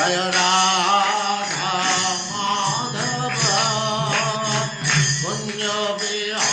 जय राधा माधव कुंज बिहारी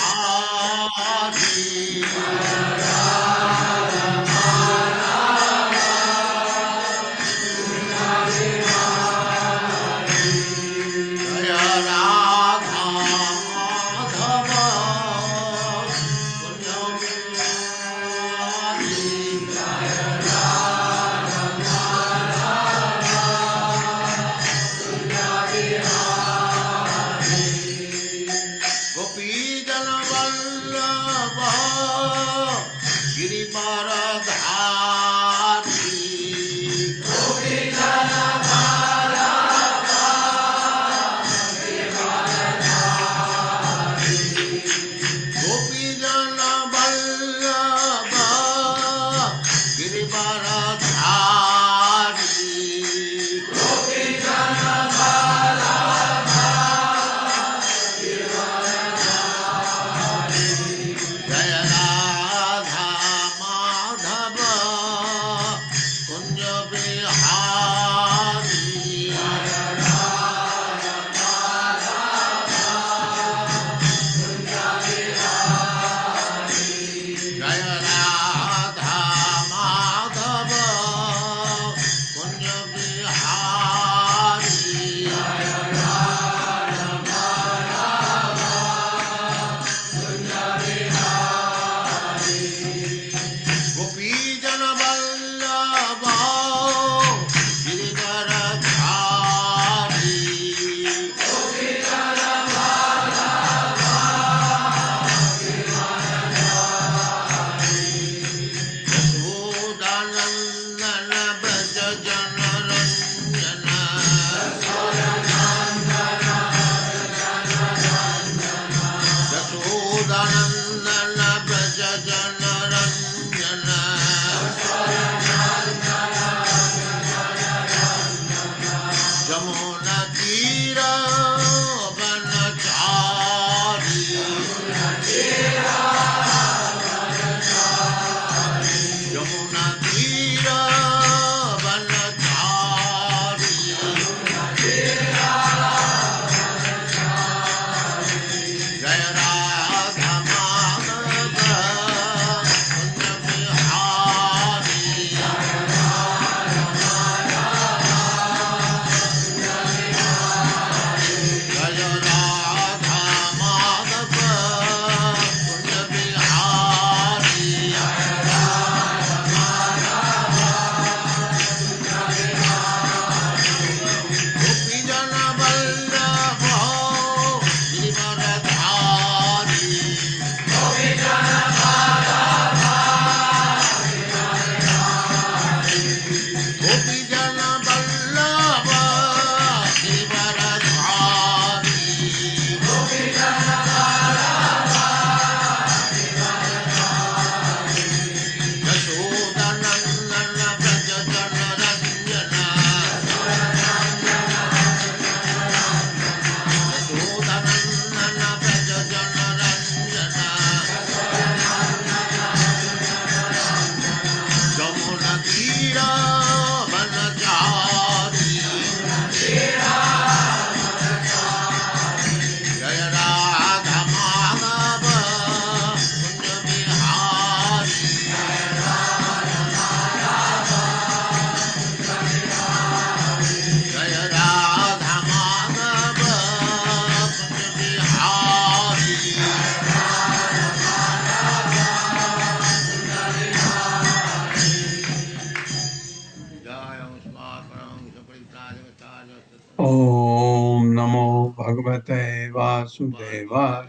ओम नमो भगवते वासुदेवाय।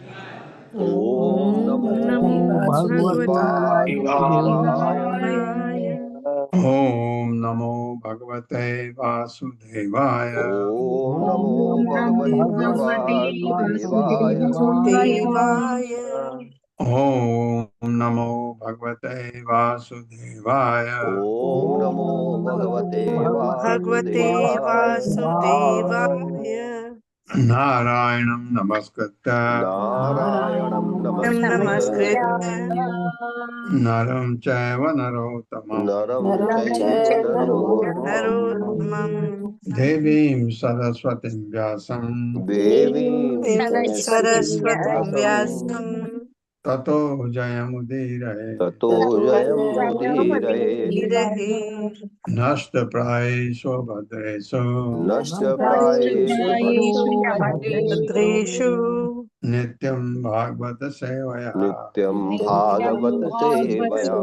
ओम नमो भगवते वासुदेवाय। ओम नमो भगवते वासुदेवाय। ओम नमो भगवते वासुदेवाय। ओम नमो भगवते वासुदेवाय। ओम नमो भगवते वासुदेवाय। नारायणं नमस्कृत्य नारायणं नमस्कृत्य नरं चैव नरोत्तमं नरं चैव नरोत्तमं नरोत्तमं देवीं सरस्वतीं व्यासं देवीं सरस्वतीं सरस्वतीं व्यासं व्यासं ततो जयमुदीरये। ततो जयमुदीरये। विरहे नष्टप्रायेषु भद्रेषु नष्टप्रायेषु भद्रेषु नित्यं भागवत सेवया। नित्यं भागवत सेवया।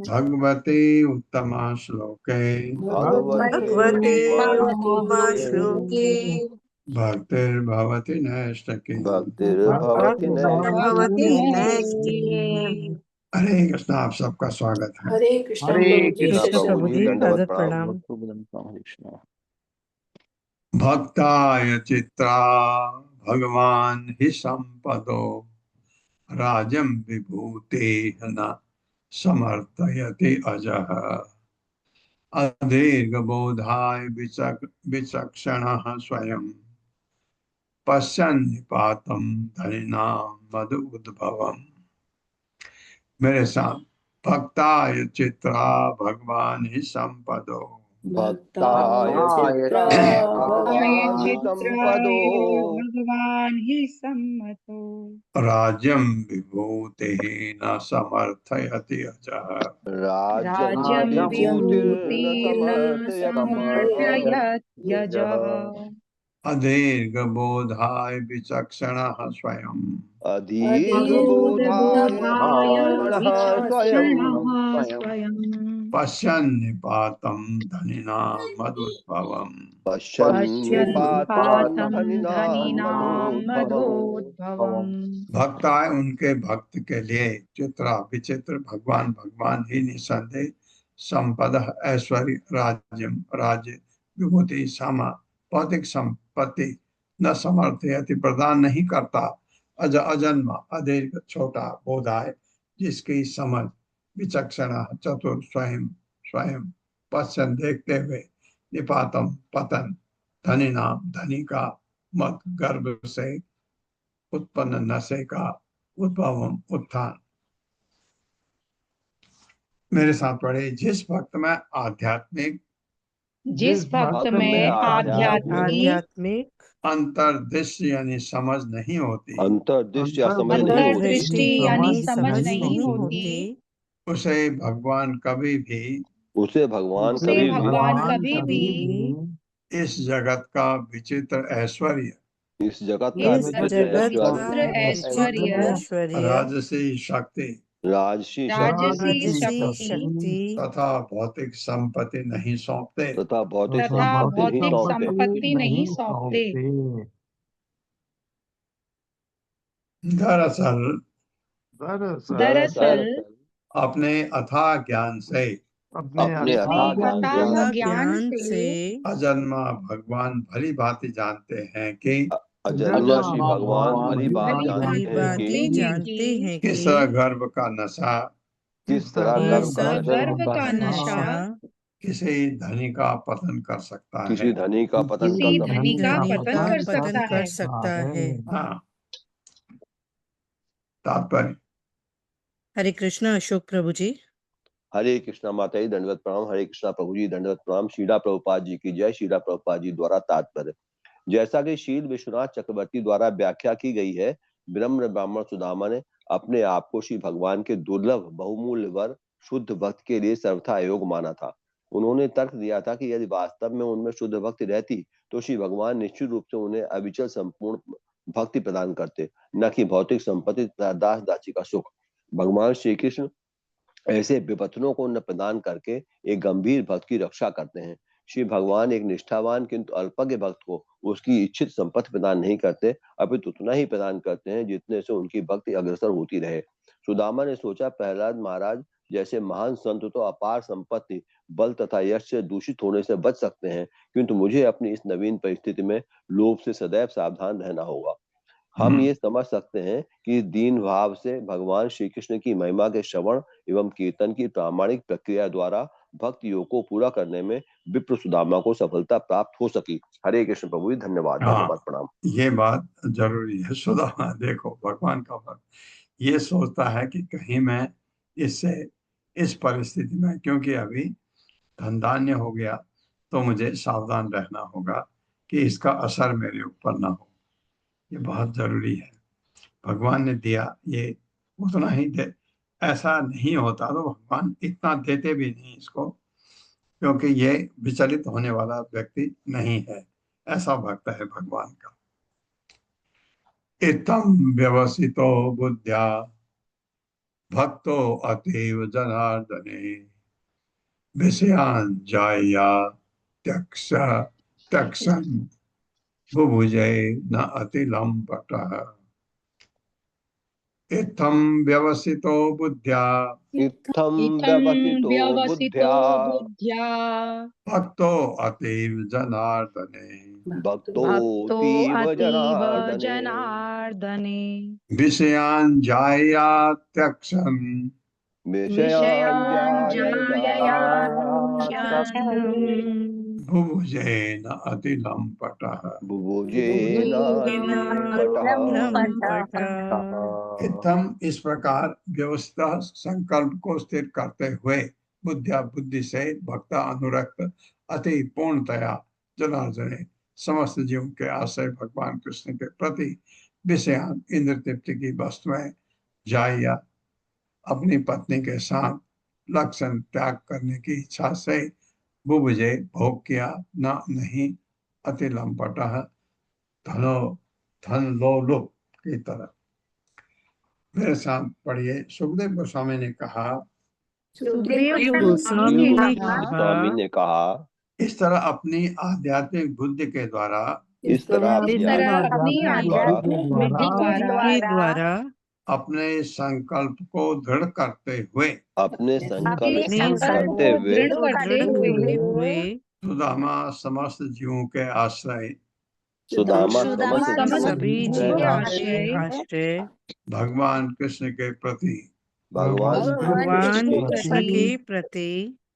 भगवती उत्तमा श्लोके भगवते भगवते उत्तमश्लोके उत्तमा श्लोके भक्तिर्भवति नैष्ठकी। भक्तिर्भवति भगवती नैष्ठिकी। नैष्ठिकी। हरे कृष्णा, आप सबका स्वागत है। हरे कृष्ण हरे प्रभु जी। कृष्णा कृष्ण प्रभु प्रभु जी, जी, दंडवत सादर प्रणाम। प्रणाम। भक्ताय चित्रा भगवान हि संपदो राजं विभूते न समर्थयति अजः। अदीर्घबोधाय विचक्षणः स्वयं पश्यन् निपातं धनिनां मधु उद्भवम्। मेरे साथ, भक्ताय चित्रा भगवान ही संपदो भक्ताय चित्रा भगवान हि संपदो भगवान ही सम्मतो राज्यं विभूते न समर्थयति अजः। राज्यं राज्यं विभूतिर्न विभूतिर्न समर्थयत्यजः। समर्थयत् यजः अदीर्घबोधाय विचक्षणः स्वयं अधिगबोधाय बोधाय विचक्षणः स्वयं विचक्षणः स्वयं पश्यन् निपातं धनिनां मदुद्भवम्। पश्यन् निपातान् पश्यन्निपातं धनिनान् धनिनां मधोद्भवम्। मधोद्भवम्। भक्ताय उनके भक्त के लिए चित्रा विचित्र भगवान भगवान ही निसंदेह संपदा ऐश्वर्य राज्यम राज्य विभूति समा भौतिक संपत्ति न समर्थयति प्रदान नहीं करता। अजन्मा अदीर्घ छोटा बोधाय जिसकी समझ विचक्षण चतुर स्वयं स्वयं पश्चन देखते हुए निपातम पतन धनी नाम धनी का मत गर्भ से उत्पन्न नशे का उद्भवम उत्थान। मेरे साथ पढ़े, जिस भक्त में आध्यात्मिक जिस भक्त में आध्यात्मिक आध्यात्मिक अंतर्दृष्टि यानी समझ नहीं होती अंतर्दृष्टि या समझ नहीं होती अंतर्दृष्टि यानी समझ समझ नहीं होती उसे भगवान कभी भी उसे भगवान उसे कभी भी भगवान कभी भी इस जगत का विचित्र ऐश्वर्य इस जगत का इस विचित्र जगत का ऐश्वर्य, विचित्र ऐश्वर्य राजसी शक्ति राजसी शक्ति राजसी राजसी शक्ति शक्ति तथा भौतिक संपत्ति नहीं सौंपते। तथा भौतिक तथा संपत्ति नहीं भौतिक सौंपते। संपत्ति नहीं सौंपते। दरअसल दरअसल अपने अथाह ज्ञान से अपने अपने अथाह ज्ञान अथाह से ज्ञान से अजन्मा भगवान भली भांति जानते हैं कि अजन्मा श्री भगवान भली बात भली जानते हैं जानते कि हैं जानते कि हैं किस कि गर्भ का नशा किस तरह गर्भ का नशा गर्भ का नशा किसी धनी का पतन कर सकता है। किसी धनी का पतन किसी कर सकता धनी का धनी पतन का कर पतन सकता कर है। सकता है। हाँ, तात्पर्य। हरे कृष्णा अशोक प्रभु जी। हरे कृष्णा माता जी दंडवत प्रणाम। हरे कृष्णा प्रभु जी दंडवत प्रणाम। शीला प्रभुपाद जी की जय। शीला प्रभुपाद जी द्वारा तात्पर्य, जैसा कि शील विश्वनाथ चक्रवर्ती द्वारा व्याख्या की गई है, विनम्र ब्राह्मण सुदामा ने अपने आप को श्री भगवान के दुर्लभ बहुमूल्य वर शुद्ध भक्त के लिए सर्वथा अयोग्य माना था। उन्होंने तर्क दिया था कि यदि वास्तव में उनमें शुद्ध भक्ति रहती तो श्री भगवान निश्चित रूप से उन्हें अविचल संपूर्ण भक्ति प्रदान करते, न कि भौतिक संपत्ति तथा दास दासी का सुख। भगवान श्री कृष्ण ऐसे विपत्तनों को न प्रदान करके एक गंभीर भक्त की रक्षा करते हैं। श्री भगवान एक निष्ठावान किंतु अल्पज्ञ भक्त को उसकी इच्छित संपत्ति प्रदान नहीं करते, अपितु उतना ही प्रदान करते हैं जितने से उनकी भक्ति अग्रसर होती रहे। सुदामा ने सोचा, प्रहलाद महाराज जैसे महान संत तो अपार संपत्ति, बल तथा यश से दूषित होने से बच सकते हैं, किंतु मुझे अपनी इस नवीन परिस्थिति में लोभ से सदैव सावधान रहना होगा। हम ये समझ सकते हैं कि दीन भाव से भगवान श्री कृष्ण की महिमा के श्रवण एवं कीर्तन की प्रामाणिक प्रक्रिया द्वारा भक्त योग को पूरा करने में विप्र सुदामा को सफलता प्राप्त हो सकी। हरे कृष्ण प्रभु जी, धन्यवाद। धन्यवाद प्रणाम। ये बात जरूरी है। सुदामा देखो, भगवान का भक्त ये सोचता है कि कहीं मैं इससे इस परिस्थिति में, क्योंकि अभी धन धान्य हो गया, तो मुझे सावधान रहना होगा कि इसका असर मेरे ऊपर ना हो। ये बहुत जरूरी है। भगवान ने दिया ये उतना ही दे, ऐसा नहीं होता तो भगवान इतना देते भी नहीं इसको, क्योंकि ये विचलित होने वाला व्यक्ति नहीं है, ऐसा भक्त है भगवान का। इत्थं व्यवसितो बुद्ध्या भक्तो अतीव जनार्दने विषयान् जाया त्यक्ष त्यक्सन बुभुजे न अतिलंपटः। इत्थं व्यवसितो बुद्ध्या इत्थं इत्थं व्यवसितो व्यवसितो बुद्ध्या बुद्ध्या भक्तो अतीव जनार्दने भक्तोऽतीव भक्तो अतीव जनार्दने जनार्दने विषयान् जाया त्यक्सन विषयान् विषयान् ध्यायया जायात्यक्षन् बुभुजे न अतिलंपटः। बुभुजेन लम्पटः। इत्थम इस प्रकार व्यवस्था संकल्प को स्थिर करते हुए बुद्धिया बुद्धि से भक्ता अनुरक्त अति पूर्णतया जनार्दने समस्त जीवों के आश्रय भगवान कृष्ण के प्रति विषयान इंद्र तृप्ति की वस्तुएं जाया अपनी पत्नी के साथ लक्षण त्याग करने की इच्छा से बुभुजे भोग किया न नहीं अति लंपट धनो धन लोलुप की तरह। मेरे साथ पढ़िए। सुखदेव गोस्वामी ने कहा, सुखदेव गोस्वामी गोस्वामी ने ने कहा, स्वामी ने कहा, इस तरह अपनी आध्यात्मिक बुद्धि के द्वारा इस तरह अपनी आध्यात्मिक बुद्धि के द्वारा अपने संकल्प को दृढ़ करते हुए अपने संकल्प अपने को संकल्प करते को हुए दृढ़ को करते दृढ़ हुए हुए सुदामा समस्त जीवों के आश्रय सुदामा समस्त सभी जीवों के जीवों के आश्रय आश्रय भगवान कृष्ण के प्रति भगवान भगवान के कृष्ण के प्रति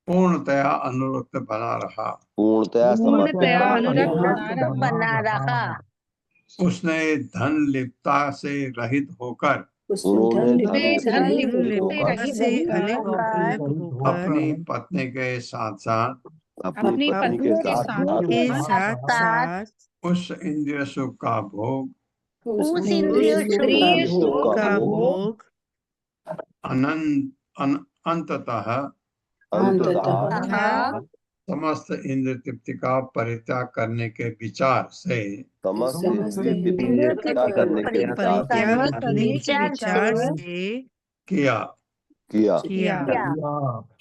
पूर्णतया अनुरक्त बना रहा। पूर्णतया समर्पित पूर्णतया बना अनुरक्त बना रहा। उसने धन लिप्ता से रहित होकर उन्होंने उसने धन लिप्त लिप्तता रहित से होकर अलग होकर अपनी पत्नी के साथ साथ अपनी पत्नी के साथ के साथ साथ उस इंद्रिय सुख का भोग उस इंद्रिय इंद्रिय सुख सुख का का भोग अंततः अंततः समस्त इंद्र तृप्ति का परित्याग करने के विचार से समस्त इंद्रिय तृप्ति का करने के विचार परित्याग से करने के विचार से किया किया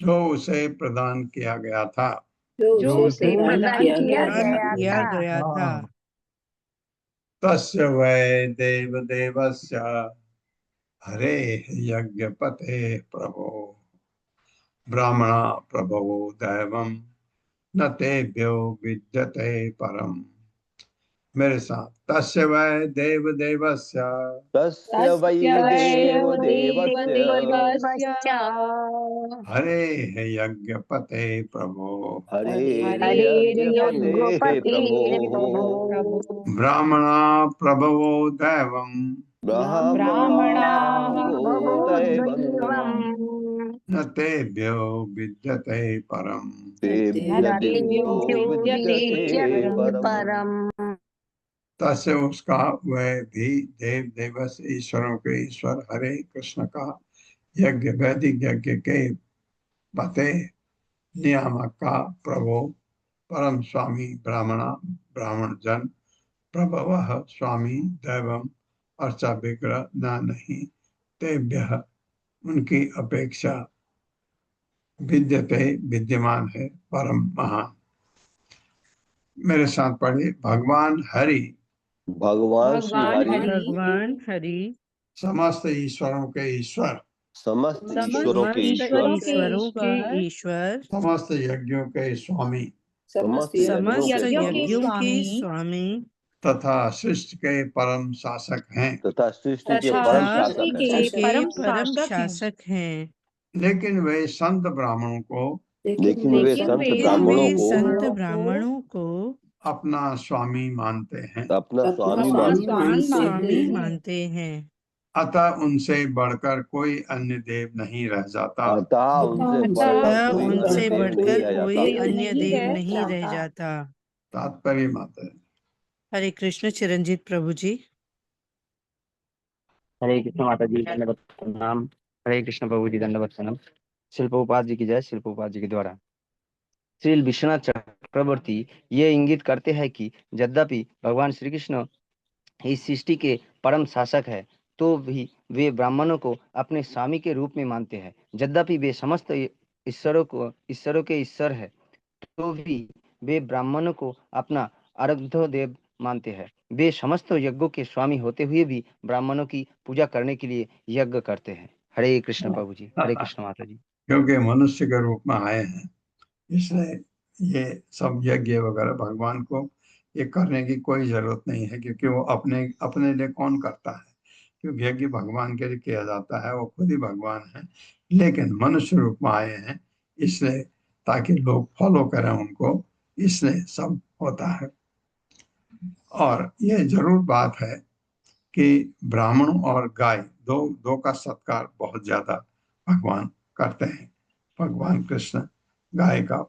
जो उसे प्रदान किया गया था। जो उसे प्रदान किया किया गया था। तस्य वै देव देवस्य हरे यज्ञपते प्रभो ब्राह्मणा प्रभवो दैवम न तेभ्यो विद्यते परम। मेरे साथ तस्य वै देव देवस्य तस्य वै देव देवस्य हरे यज्ञपते प्रभो हरे यज्ञपते प्रभो ब्राह्मणा प्रभवो दैवम ब्राह्मणा दैवम् न तेभ्यो विद्यते परम। तेभ्यो विद्यते परम्। तस्य उसका वह भी देव देवस ईश्वरों के ईश्वर हरे कृष्ण का यज्ञ वैदिक यज्ञ के पते नियामक का प्रभो परम स्वामी ब्राह्मणा ब्राह्मण जन प्रभव स्वामी दैवम अर्चा विग्रह न नहीं तेभ्य उनकी अपेक्षा विद्यते विद्यमान है परम महान। मेरे साथ पढ़िए। भगवान हरि भगवान श्री हरि भगवान हरि समस्त ईश्वरों के ईश्वर समस्त ईश्वरों के ईश्वर ईश्वरों के ईश्वर समस्त यज्ञों के स्वामी समस्त समस्त यज्ञों यज्ञों के स्वामी तथा सृष्टि के परम शासक हैं। तथा सृष्टि के तथा परम तथा शासक हैं। सृष्टि के परम शासक हैं। लेकिन वे संत ब्राह्मणों को लेकिन वे संत लेकिन ब्राह्मणों वे को संत ब्राह्मणों को अपना स्वामी मानते हैं। अपना स्वामी अपना मानते हैं। स्वामी स्वामी मानते हैं। अतः उनसे बढ़कर कोई अन्य देव नहीं रह जाता। अतः उनसे बढ़कर अतः कोई अन्य उनसे देव नहीं बढ़कर रह कोई जाता। अन्य देव नहीं रह जाता। तात्पर्य माता है। हरे कृष्ण चिरंजीत प्रभु जी। हरे कृष्ण माता जी, दंडवत प्रणाम। हरे कृष्ण प्रभु जी, दंडवत प्रणाम। श्रील प्रभुपाद जी की जय। श्रील प्रभुपाद जी के द्वारा श्री विश्वनाथ चक्रवर्ती ये इंगित करते हैं कि यद्यपि भगवान श्री कृष्ण इस सृष्टि के परम शासक है, तो भी वे ब्राह्मणों को अपने स्वामी के रूप में मानते हैं। यद्यपि वे समस्त ईश्वरों के ईश्वर है, तो भी वे ब्राह्मणों को अपना आराध्य देव मानते हैं। वे समस्त यज्ञों के स्वामी होते हुए भी ब्राह्मणों की पूजा करने के लिए यज्ञ करते हैं। हरे कृष्ण प्रभु जी। हरे कृष्ण माता जी। क्योंकि मनुष्य के रूप में आए हैं, इसलिए ये सब यज्ञ वगैरह भगवान को ये करने की कोई जरूरत नहीं है, क्योंकि वो अपने अपने लिए कौन करता है? क्योंकि यज्ञ भगवान के लिए किया जाता है, वो खुद ही भगवान है, लेकिन मनुष्य रूप में आए हैं, इसलिए ताकि लोग फॉलो करें उनको, इसलिए सब होता है। और ये जरूर बात है कि ब्राह्मण और गाय दो का सत्कार बहुत ज्यादा भगवान करते हैं, भगवान कृष्ण गाय का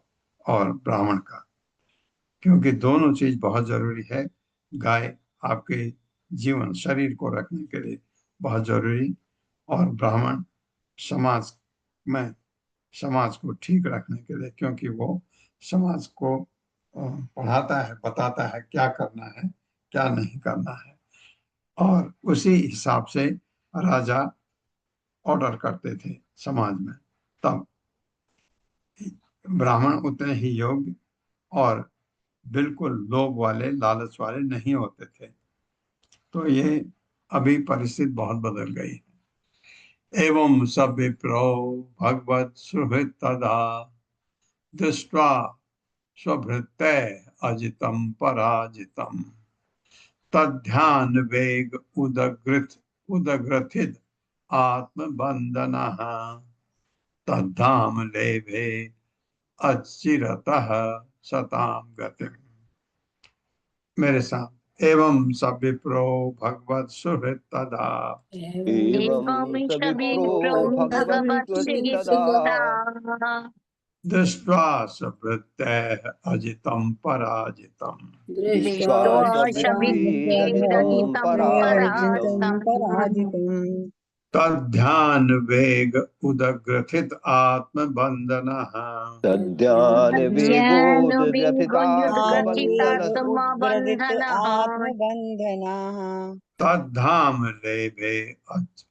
और ब्राह्मण का, क्योंकि दोनों चीज बहुत जरूरी है। गाय आपके जीवन शरीर को रखने के लिए बहुत जरूरी, और ब्राह्मण समाज में समाज को ठीक रखने के लिए, क्योंकि वो समाज को पढ़ाता है, बताता है क्या करना है क्या नहीं करना है, और उसी हिसाब से राजा ऑर्डर करते थे समाज में। तब ब्राह्मण उतने ही योग्य और बिल्कुल लोभ वाले, लालच वाले नहीं होते थे। तो ये अभी परिस्थिति बहुत बदल गई है। एवं सब विप्रो भगवत सुहृद तदा दृष्ट्वा स्वभृत्य अजितम पराजितम तद्ध्यान वेग उदग्रथित आत्मबंधनः तद्धाम लेभे अचिरतः सताम गतिम। मेरे साथ एवं सब विप्रो भगवत सुहृद तदा एवं सविप्रो भगवत भगवत् तदा दृष्ट्वा स्वभृत्य अजितम पराजितम दृष्ट्वा सविप्रीरजितं पराजितम् तद्ध्यान वेग उदग्रथित आत्मबंधनः तद्ध्यान वेगोदग्रथितात्मबन्धनः आत्मबन्धनः तद्धाम लेभे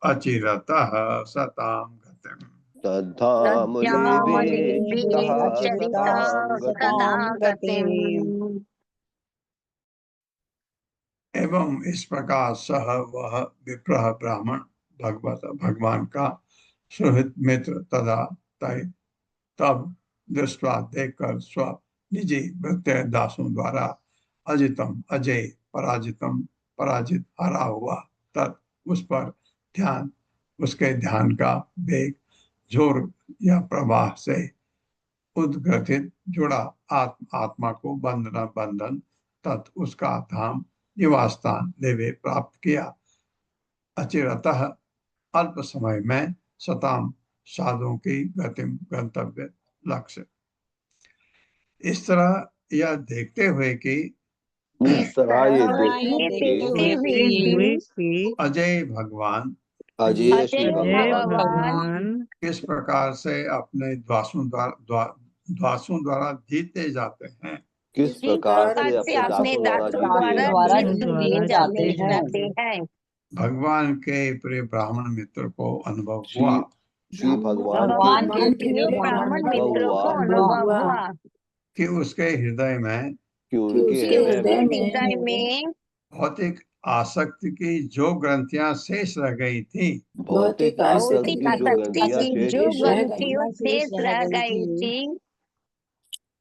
अचिरतः सताम गतिम्। तद्धाम लेभे चितः सतां सतां गतिम्। गतिम्। एवं इस प्रकार सह वह विप्रह ब्राह्मण भगवान का सुहृद मित्र तदा तब दृष्टवा देखकर स्व निजी वृत्य दासों द्वारा अजितम अजय पराजित हरा हुआ तत् उस पर ध्यान, उसके ध्यान का वेग, जोर या प्रवाह से उद्ग्रथित जुड़ा आत्मा को बंधन तत् उसका धाम निवास स्थान लेवे प्राप्त किया। अचिरतः अल्प समय में सताम साधुओं की गतिम गंतव्य लक्ष्य। इस तरह यह देखते हुए कि इस तरह ये ये देखते देखते हुए देखते हुए कि अजय भगवान अजय श्री अजय अजय भगवान भगवान किस प्रकार से अपने दासों द्वारा जीते जाते हैं, किस प्रकार से अपने अपने दासों द्वारा दासों जीते द्वारा जाते दासों हैं। दिए द्वारा जीते जाते हैं। हैं। भगवान के प्रिय ब्राह्मण मित्र को अनुभव श्री हुआ श्री भगवान भगवान के के प्रिय ब्राह्मण अनुभव मित्रों को हुआ अनुभव हुआ कि उसके हृदय में कि उनके हृदय में हृदय में भौतिक आसक्ति की जो ग्रंथियां शेष रह गई थी, भौतिक आसक्ति भौतिक की जो आसक्ति ग्रंथियां की शेष जो रह गई ग्रंथियों शेष रह गई थी,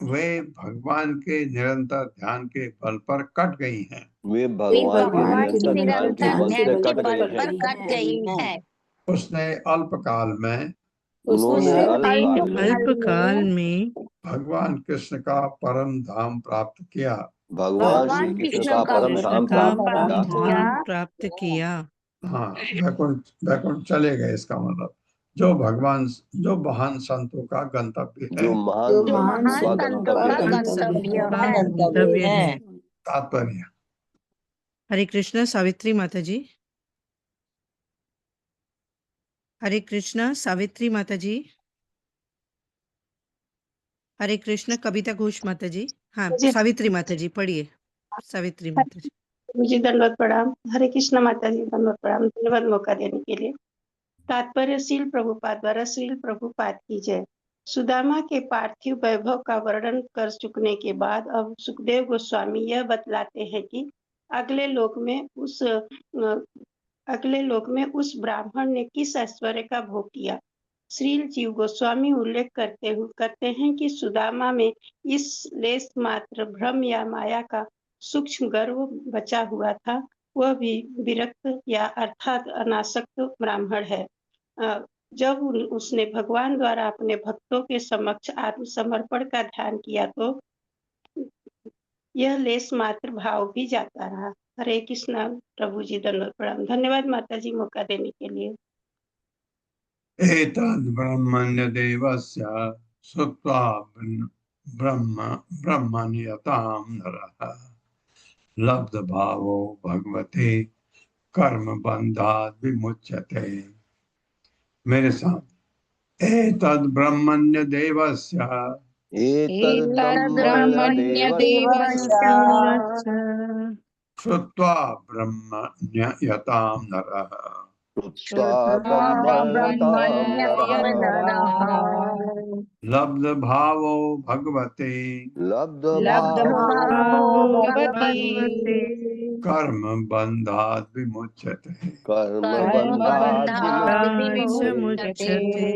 वे भगवान के निरंतर ध्यान के बल पर कट गई हैं। वे वे भगवान के भगवान के निरंतर ध्यान के निरंतर बल ध्यान से के कट बल गई पर हैं। कट गई है। उसने अल्पकाल में उन्होंने अल्पकाल में भगवान कृष्ण का परम धाम प्राप्त किया। भगवान श्री कृष्ण का परम कृष्ण धाम का प्राप्त परम किया। धाम प्राप्त किया। हाँ, वैकुंठ वैकुंठ चले गए, इसका मतलब जो महान संतों का गंतव्य है। जो महान जो संतों महान का संतों का गंतव्य है। गंतव्य का है। गंतव्य है। तात्पर्य। हरे कृष्णा सावित्री माता जी। हरे कृष्णा सावित्री माता जी। हरे कृष्ण कविता घोष माता जी। हाँ, सावित्री माता जी पढ़िए। सावित्री माता जी। मुझे दंडवत प्रणाम। हरे कृष्ण माता जी, दंडवत प्रणाम। धन्यवाद मौका देने के लिए। तात्पर्य श्रील प्रभुपाद द्वारा श्रील प्रभुपाद की जय। सुदामा के पार्थिव वैभव का वर्णन कर चुकने के बाद अब सुखदेव गोस्वामी यह बतलाते हैं कि अगले लोक में उस ब्राह्मण ने किस ऐश्वर्य का भोग किया। श्रील जीव गोस्वामी उल्लेख करते हैं कि सुदामा में इस लेस मात्र भ्रम या माया का सूक्ष्म गर्व बचा हुआ था। वह भी विरक्त या अर्थात अनासक्त ब्राह्मण है। जब उसने भगवान द्वारा अपने भक्तों के समक्ष आत्मसमर्पण का ध्यान किया तो यह लेस मात्र भाव भी जाता रहा। हरे कृष्णा प्रभु जी, दंडवत प्रणाम। धन्यवाद माता जी मौका देने के लिए। एतद् ब्रह्मण्य देवस्य श्रुत्वा ब्रह्मण्यतां नरः लब्ध भावो भगवते कर्म बंधात् विमुच्यते। मेरे साथ, एतद् ब्रह्मण्य देवस्य एतद् ब्रह्मण्य देवस्य श्रुत्वा ब्रह्मण्यतां नरः श्रुत्वा ब्रह्मण्यतां नरः लब्ध भावो भगवते लब्ध भावो भावो भगवते कर्म बंधात् विमुच्यते। कर्म कर्म बंधात् बंधात् विमुच्यते। विमुच्यते।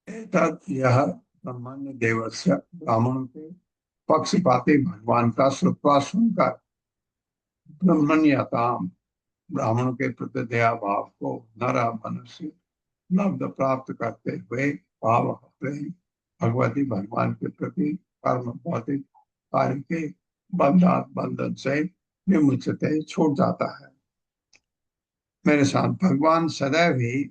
एतत् यह ब्रह्मण्य देवस्य ब्राह्मणों के पक्षपाती भगवान का श्रुत्वा सुनकर ब्रह्मण्यताम ब्राह्मणों के प्रति दया भाव को नर मनुष्य लब्ध प्राप्त करते हुए भाव प्रेम भगवती भगवान के प्रति कर्म भौतिक कार्य के बंधन से विमुचते छूट जाता है। मेरे साथ, भगवान सदैव ही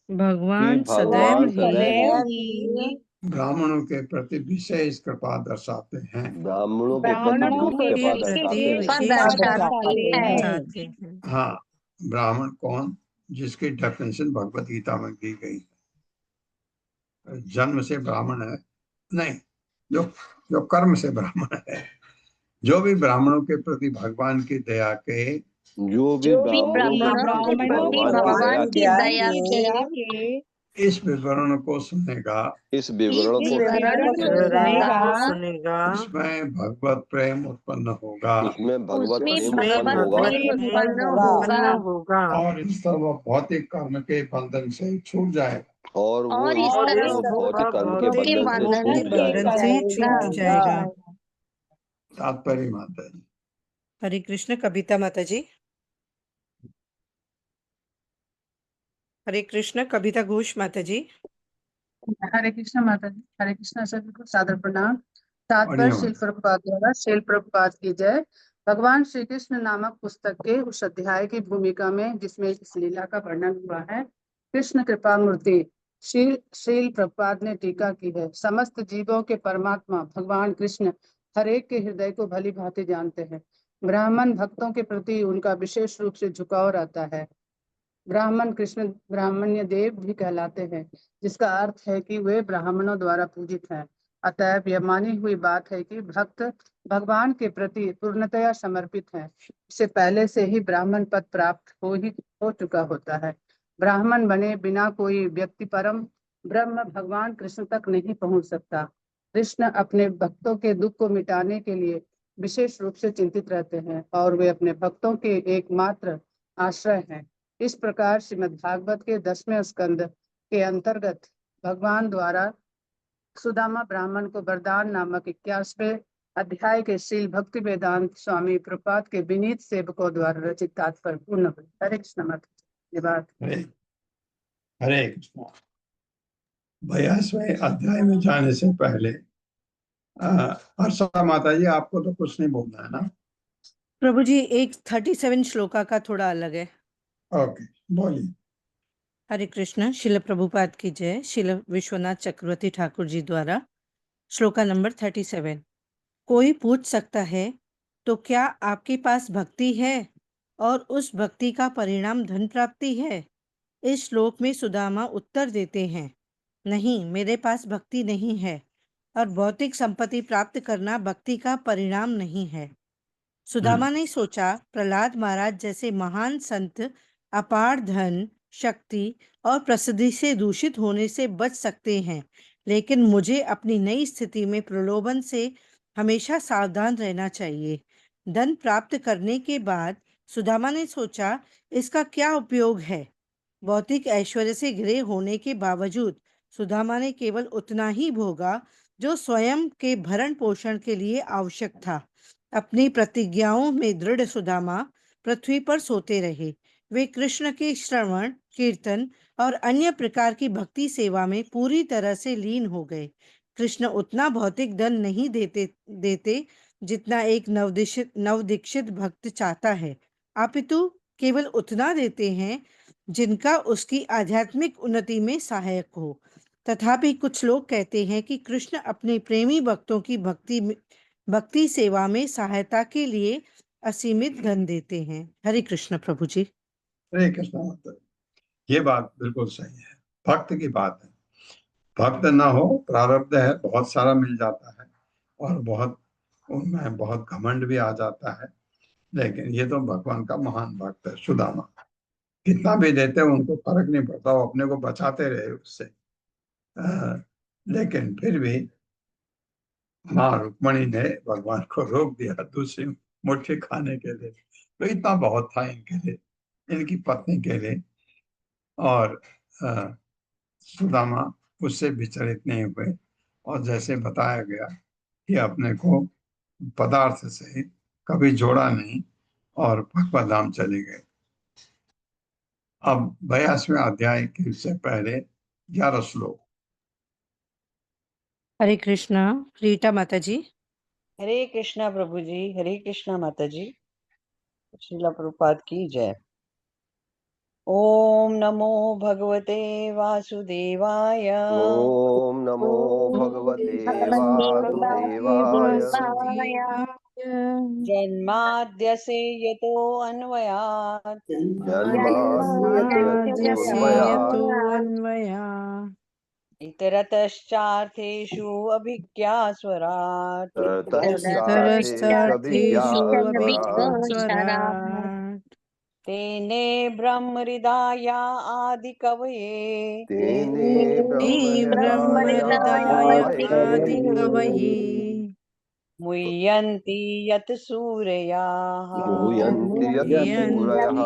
भगवान भगवान सदैव सदैव ही ब्राह्मणों के प्रति विशेष कृपा दर्शाते हैं। ब्राह्मणों के ब्राह्मणों प्रति के कृपा प्रति दर्शाते हैं। विशेष दर्शाते हैं। दर्शाते हैं। हाँ, ब्राह्मण कौन? जिसकी डेफिनेशन भगवत गीता में दी गई है। जन्म से ब्राह्मण है नहीं, जो कर्म से ब्राह्मण है। जो भी ब्राह्मणों के प्रति भगवान की दया के जो भी ब्राह्मणों के प्रति भगवान की दया के इस विवरण को सुनेगा, इस विवरण को विवरण को सुनेगा, उसमें भगवत प्रेम उत्पन्न होगा उसमें भगवत उसमें प्रेम उसमें उत्पन्न भगवत होगा प्रेम उत्पन्न उत्पन्न होगा होगा और इस सर्व भौतिक कर्म के बंधन से छूट जाएगा। और वो और इस इस और सर्व भौतिक कर्म के भौतिक बंधन से बंधन छूट से जाएगा। से छूट जाएगा। तात्पर्य माता जी। हरे कृष्ण कविता माता जी। हरे कृष्ण कविता घोष माता जी। हरे कृष्ण माता जी। हरे कृष्ण सभी को सादर प्रणाम। तात्पर्य बढ़िया। श्रील प्रभुपाद द्वारा श्रील प्रभुपाद की जय। भगवान श्री कृष्ण नामक पुस्तक के उस अध्याय की भूमिका में जिसमें इस लीला का वर्णन हुआ है, कृष्ण कृपा मूर्ति श्रील प्रभुपाद ने टीका की है। समस्त जीवों के परमात्मा भगवान कृष्ण हर एक के हृदय को भली भांति जानते हैं। ब्राह्मण भक्तों के प्रति उनका विशेष रूप से झुकाव रहता है। ब्राह्मण कृष्ण ब्राह्मण्य देव भी कहलाते हैं, जिसका अर्थ है कि वे ब्राह्मणों द्वारा पूजित हैं। अतएव यह मानी हुई बात है कि भक्त भगवान के प्रति पूर्णतया समर्पित हैं। इससे पहले से ही ब्राह्मण पद प्राप्त हो चुका होता है। ब्राह्मण बने बिना कोई व्यक्ति परम ब्रह्म भगवान कृष्ण तक नहीं पहुंच सकता। कृष्ण अपने भक्तों के दुख को मिटाने के लिए विशेष रूप से चिंतित रहते हैं और वे अपने भक्तों के एकमात्र आश्रय हैं। इस प्रकार श्रीमद् भागवत के 10वें स्कंद के अंतर्गत भगवान द्वारा सुदामा ब्राह्मण को वरदान नामक 81वें अध्याय के श्रील भक्ति वेदांत स्वामी प्रपात के विनीत सेवकों द्वारा रचित तात्पर्य पूर्ण हुई। हरे कृष्ण माता। हरे कृष्ण। 82वें अध्याय में जाने से पहले हर्षा माता जी, आपको तो कुछ नहीं बोलना है ना? प्रभु जी, एक 37 श्लोका का थोड़ा अलग है। ओके, बोलिए। हरे कृष्ण। शिल प्रभुपाद की जय। शिल विश्वनाथ चक्रवर्ती ठाकुर जी द्वारा श्लोका नंबर 37। कोई पूछ सकता है तो क्या आपके पास भक्ति है और उस भक्ति का परिणाम धन प्राप्ति है? इस श्लोक में सुदामा उत्तर देते हैं, नहीं, मेरे पास भक्ति नहीं है और भौतिक संपत्ति प्राप्त करना भक्ति का परिणाम नहीं है। सुदामा ने सोचा, प्रहलाद महाराज जैसे महान संत अपार धन, शक्ति और प्रसिद्धि से दूषित होने से बच सकते हैं, लेकिन मुझे अपनी नई स्थिति में प्रलोभन से हमेशा सावधान रहना चाहिए। धन प्राप्त करने के बाद सुदामा ने सोचा, इसका क्या उपयोग है? भौतिक ऐश्वर्य से घिरे होने के बावजूद सुदामा ने केवल उतना ही भोगा जो स्वयं के भरण पोषण के लिए आवश्यक था। अपनी प्रतिज्ञाओं में दृढ़ सुदामा पृथ्वी पर सोते रहे। वे कृष्ण के श्रवण, कीर्तन और अन्य प्रकार की भक्ति सेवा में पूरी तरह से लीन हो गए। कृष्ण उतना भौतिक धन नहीं देते जितना एक नवदीक्षित भक्त चाहता है, अपितु केवल उतना देते हैं जिनका उसकी आध्यात्मिक उन्नति में सहायक हो। तथापि कुछ लोग कहते हैं कि कृष्ण अपने प्रेमी भक्तों की भक्ति सेवा में सहायता के लिए असीमित धन देते हैं। हरे कृष्ण प्रभु जी। हरे कृष्ण माता जी, ये बात बिल्कुल सही है, भक्त की बात है। भक्त ना हो, प्रारब्ध है, बहुत सारा मिल जाता है और बहुत उनमें बहुत घमंड भी आ जाता है। लेकिन ये तो भगवान का महान भक्त है सुदामा, कितना भी देते उनको फर्क नहीं पड़ता, वो अपने को बचाते रहे उससे। लेकिन फिर भी माँ रुक्मणी ने भगवान को रोक दिया दूसरी मुट्ठी खाने के लिए, तो इतना बहुत था इनके लिए, इनकी पत्नी के लिए। और सुदामा उससे विचलित नहीं हुए और जैसे बताया गया कि अपने को पदार्थ से कभी जोड़ा नहीं और भगवत धाम चले गए। अब 82वें अध्याय के से पहले 11 श्लोक। हरे कृष्णा। रीटा माता जी। हरे कृष्णा प्रभु जी, हरे कृष्णा माता जी। श्रीला प्रभुपाद की जय। ओम नमो भगवते वासुदेवाय। ओम नमो भगवते वासुदेवाय। जन्माद्यसे यतो अन्वयात् जन्माद्यस्यतोऽन्वयात् इतरतश्चार्थेषु अभिज्ञास्वराट् इतरश्चार्थेषु अभिज्ञास्वराट् तेने ब्रह्म हृदाया आदिकवये तेने ब्रह्महृदाय आदिकवये मुह्यन्ति यत् सूरयाः। मुह्यन्ति यत् सूरयः।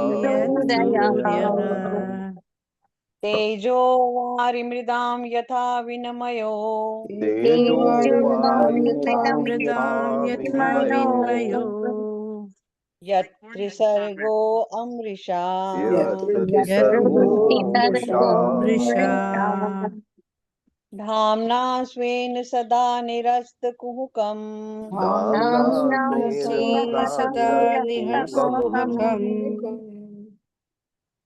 तेजो वारिमृदां यथा विनिमयो तेजो मृदां यथा विनिमयो यत्रिसर्गो अमृषा यत्रिसर्गो मृषा धाम्ना स्वेन सदा निरस्तकुहकम् धाम्ना स्वेन सदा निरस्तकुहकम्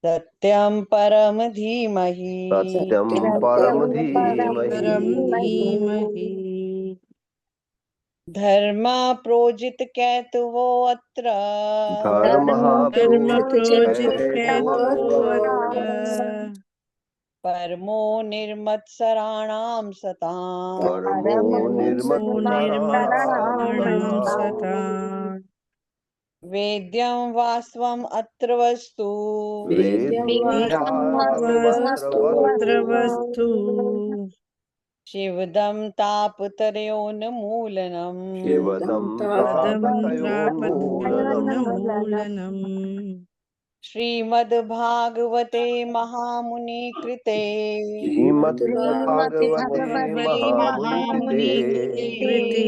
सत्यं परम धीमहि सत्यं परम धीमहि परं धीमहि धर्म प्रोजित कैतवो अत्र धर्मः धर्म प्रोजित कैतवोऽत्र परमो निर्मत्सराणां सताम् परमो निर्मत्सराणां सताम् वेद्यं वास्त्वम् अत्र वस्तु वस्त्र वस्तु शिवदं तापत्रयोन्मूलनम् शिवदं तापत्रयोन्मूलनम् मूलनम् श्रीमद्भागवते महामुनि कृते श्रीमद्भागवते महामुनिकृते कृते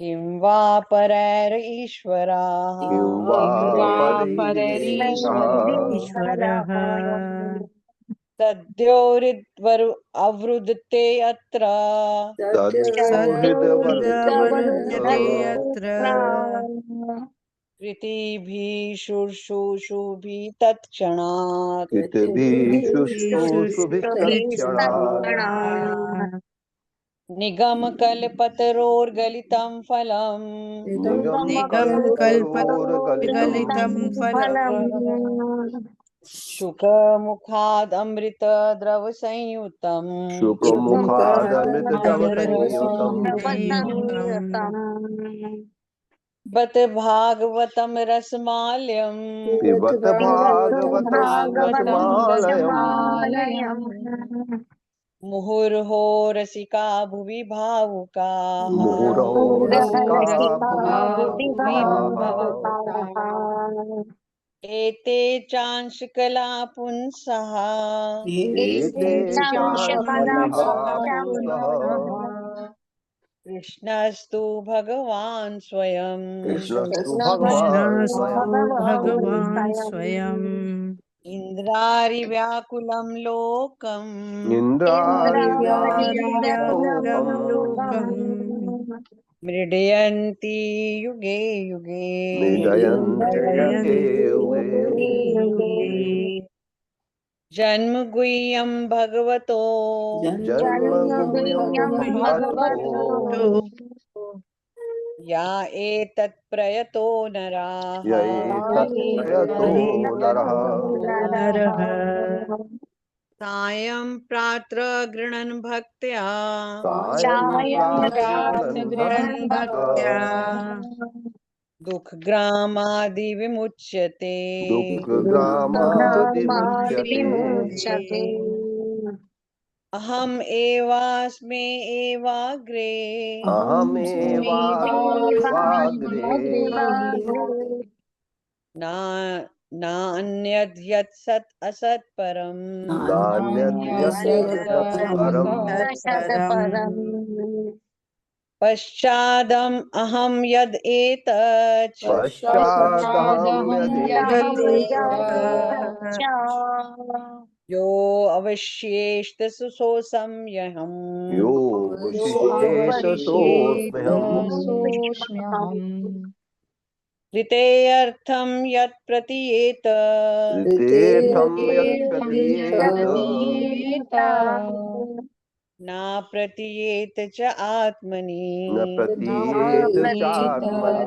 किं वा परैरीश्वराः किं वा परैरीश्वरः ईश्वरः सद्योरिद्वरु अवरुद्धते अत्र सद्योहृदवरुद्धे सद्योहृदवरुध्यते अत्र कृतिभिः शुश्रूषुभिः तत्क्षणात् कृतिभिः शुश्रूषुभिः तत्क्षणात् निगमकल्पतरोर्गलितं फलम् निगमकल्पतरोर्गलितं फलम् शुकमुखादमृतद्रवसंयुतम् शुकमुखादमृतद्रवसंयुतम् बत भागवतं रसमाल्यम् पिबत भागवतं रसमालयम् मुहुर्हो रसिका भुवि भावुकाः मुहुरो रसिका भुवि भावुकाः। भावुकाः। एते चांशकला पुंसः एते चांशकलाः पुंसः कृष्णस्तु भगवान् स्वयं कृष्णस्तु भगवान् कृष्णस्तु स्वयं भगवान् स्वयं इन्द्रारिव्याकुलं लोकम् इन्द्रियारिव्याकुलं लोकम् लोकम् मृडयन्ति युगे युगे निदयन्ति युगे जयन्ति युगे जन्म गुह्यं भगवतो जन्म गुह्यं भगवतो या एतत् प्रयतो नराः य एतत्प्रयतो नरः नरः सायं प्रात्र गृह्णन् भक्त्या सायं प्रातः गृहन् भक्त्या दुःखग्रामादिविमुच्यते दुःखग्रामादिमुच्यते अहम् एवास्मि एवाग्रे अहमेवाग्रे ना नान्यद्यत् असत् परम् नान्यद्यत् परम् तत्परम् पश्चादम् अहं यद् एतत् पश्चादहं यदेतत् यो अवश्येष्ट सुसोऽसम्यहम् यो वशिष्ठेश सोऽस्म्यहम् ऋतेऽर्थं यत् प्रतीयेत ऋतेऽर्थं यत् प्रतीयेत न प्रतीयेत च आत्मनि न प्रतीयेत चात्मनि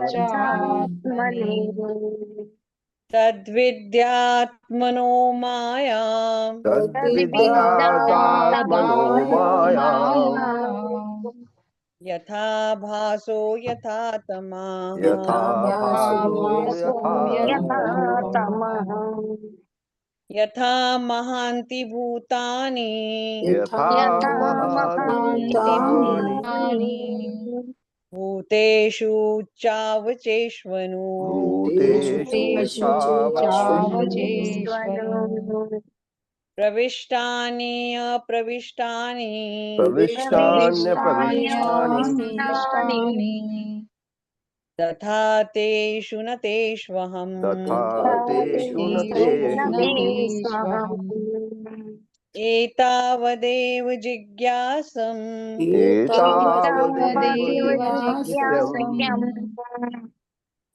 तद्विद्यात्मनो मायाम् तद्विद्यादात्मनो मायाम् यथा भासो यथा तमः यथा भासो यथा तमः यथा महान्ति भूतानि यथा महाभूतानि भूतेषु चावचेष्वनु भूतेषु चावचेष्वनु प्रविष्टानि अप्रविष्टानि प्रविष्टान्यप्रविष्टानि तथा तेषु न तेष्वहम् तथा तेषु न तेष्वहम् एतावदेव जिज्ञासम् एतावदेव जिज्ञास्यम्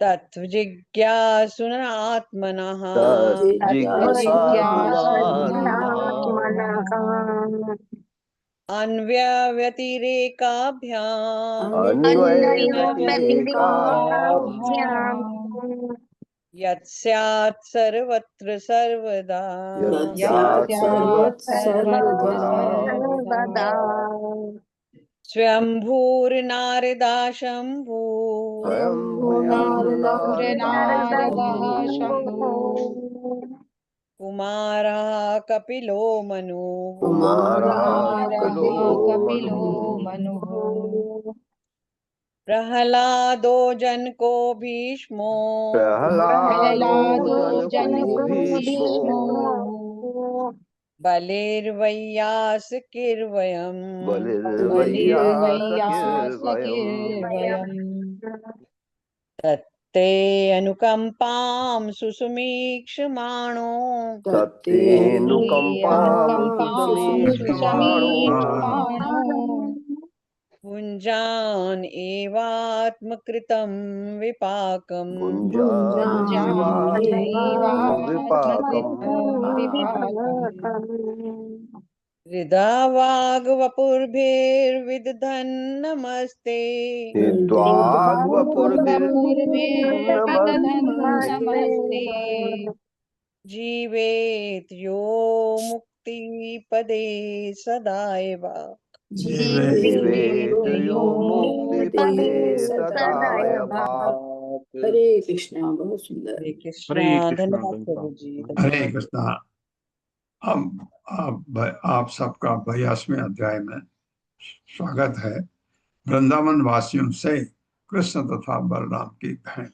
तत्त्वजिज्ञासुन आत्मनः तज्जिज्ञासुनात्मनः अन्व्यव्यतिरेकाभ्याम् अन्वयव्यतिरेकाभ्याम् यत् स्यात् सर्वत्र सर्वदा यत् सर्वदा स्वयंभूर्नारदा शम्भू स्वयं कुमारः कपिलो मनुः कुमारः कपिलो मनुः प्रह्लादो जनको भीष्मो प्रह्लादो जनको भीष्मो बलिर्वैयासकीर्वयम् बलिर्वैयासकीर्वयम् तत्ते अनुकम्पां सुसुमीक्षमाणो तत्तेऽनुकम्पां सुसमीक्षमाणो भुञ्जान एवात्मकृतं विपाकम् हृदा वाग्वपुर्भिर्विदधन्नमस्ते जीवेत यो मुक्तिपदे सदाएव। जीवेत यो मुक्तिपदे सदाएव। हरे कृष्णा। बहुत सुंदर। हरे हरे कृष्णा। कृष्णा। धन्यवाद धन्यवाद। प्रभु जी। हरे कृष्णा। अब आप सबका 82वें अध्याय में स्वागत है। वृंदावन वासियों से कृष्ण तथा बलराम की भेंट।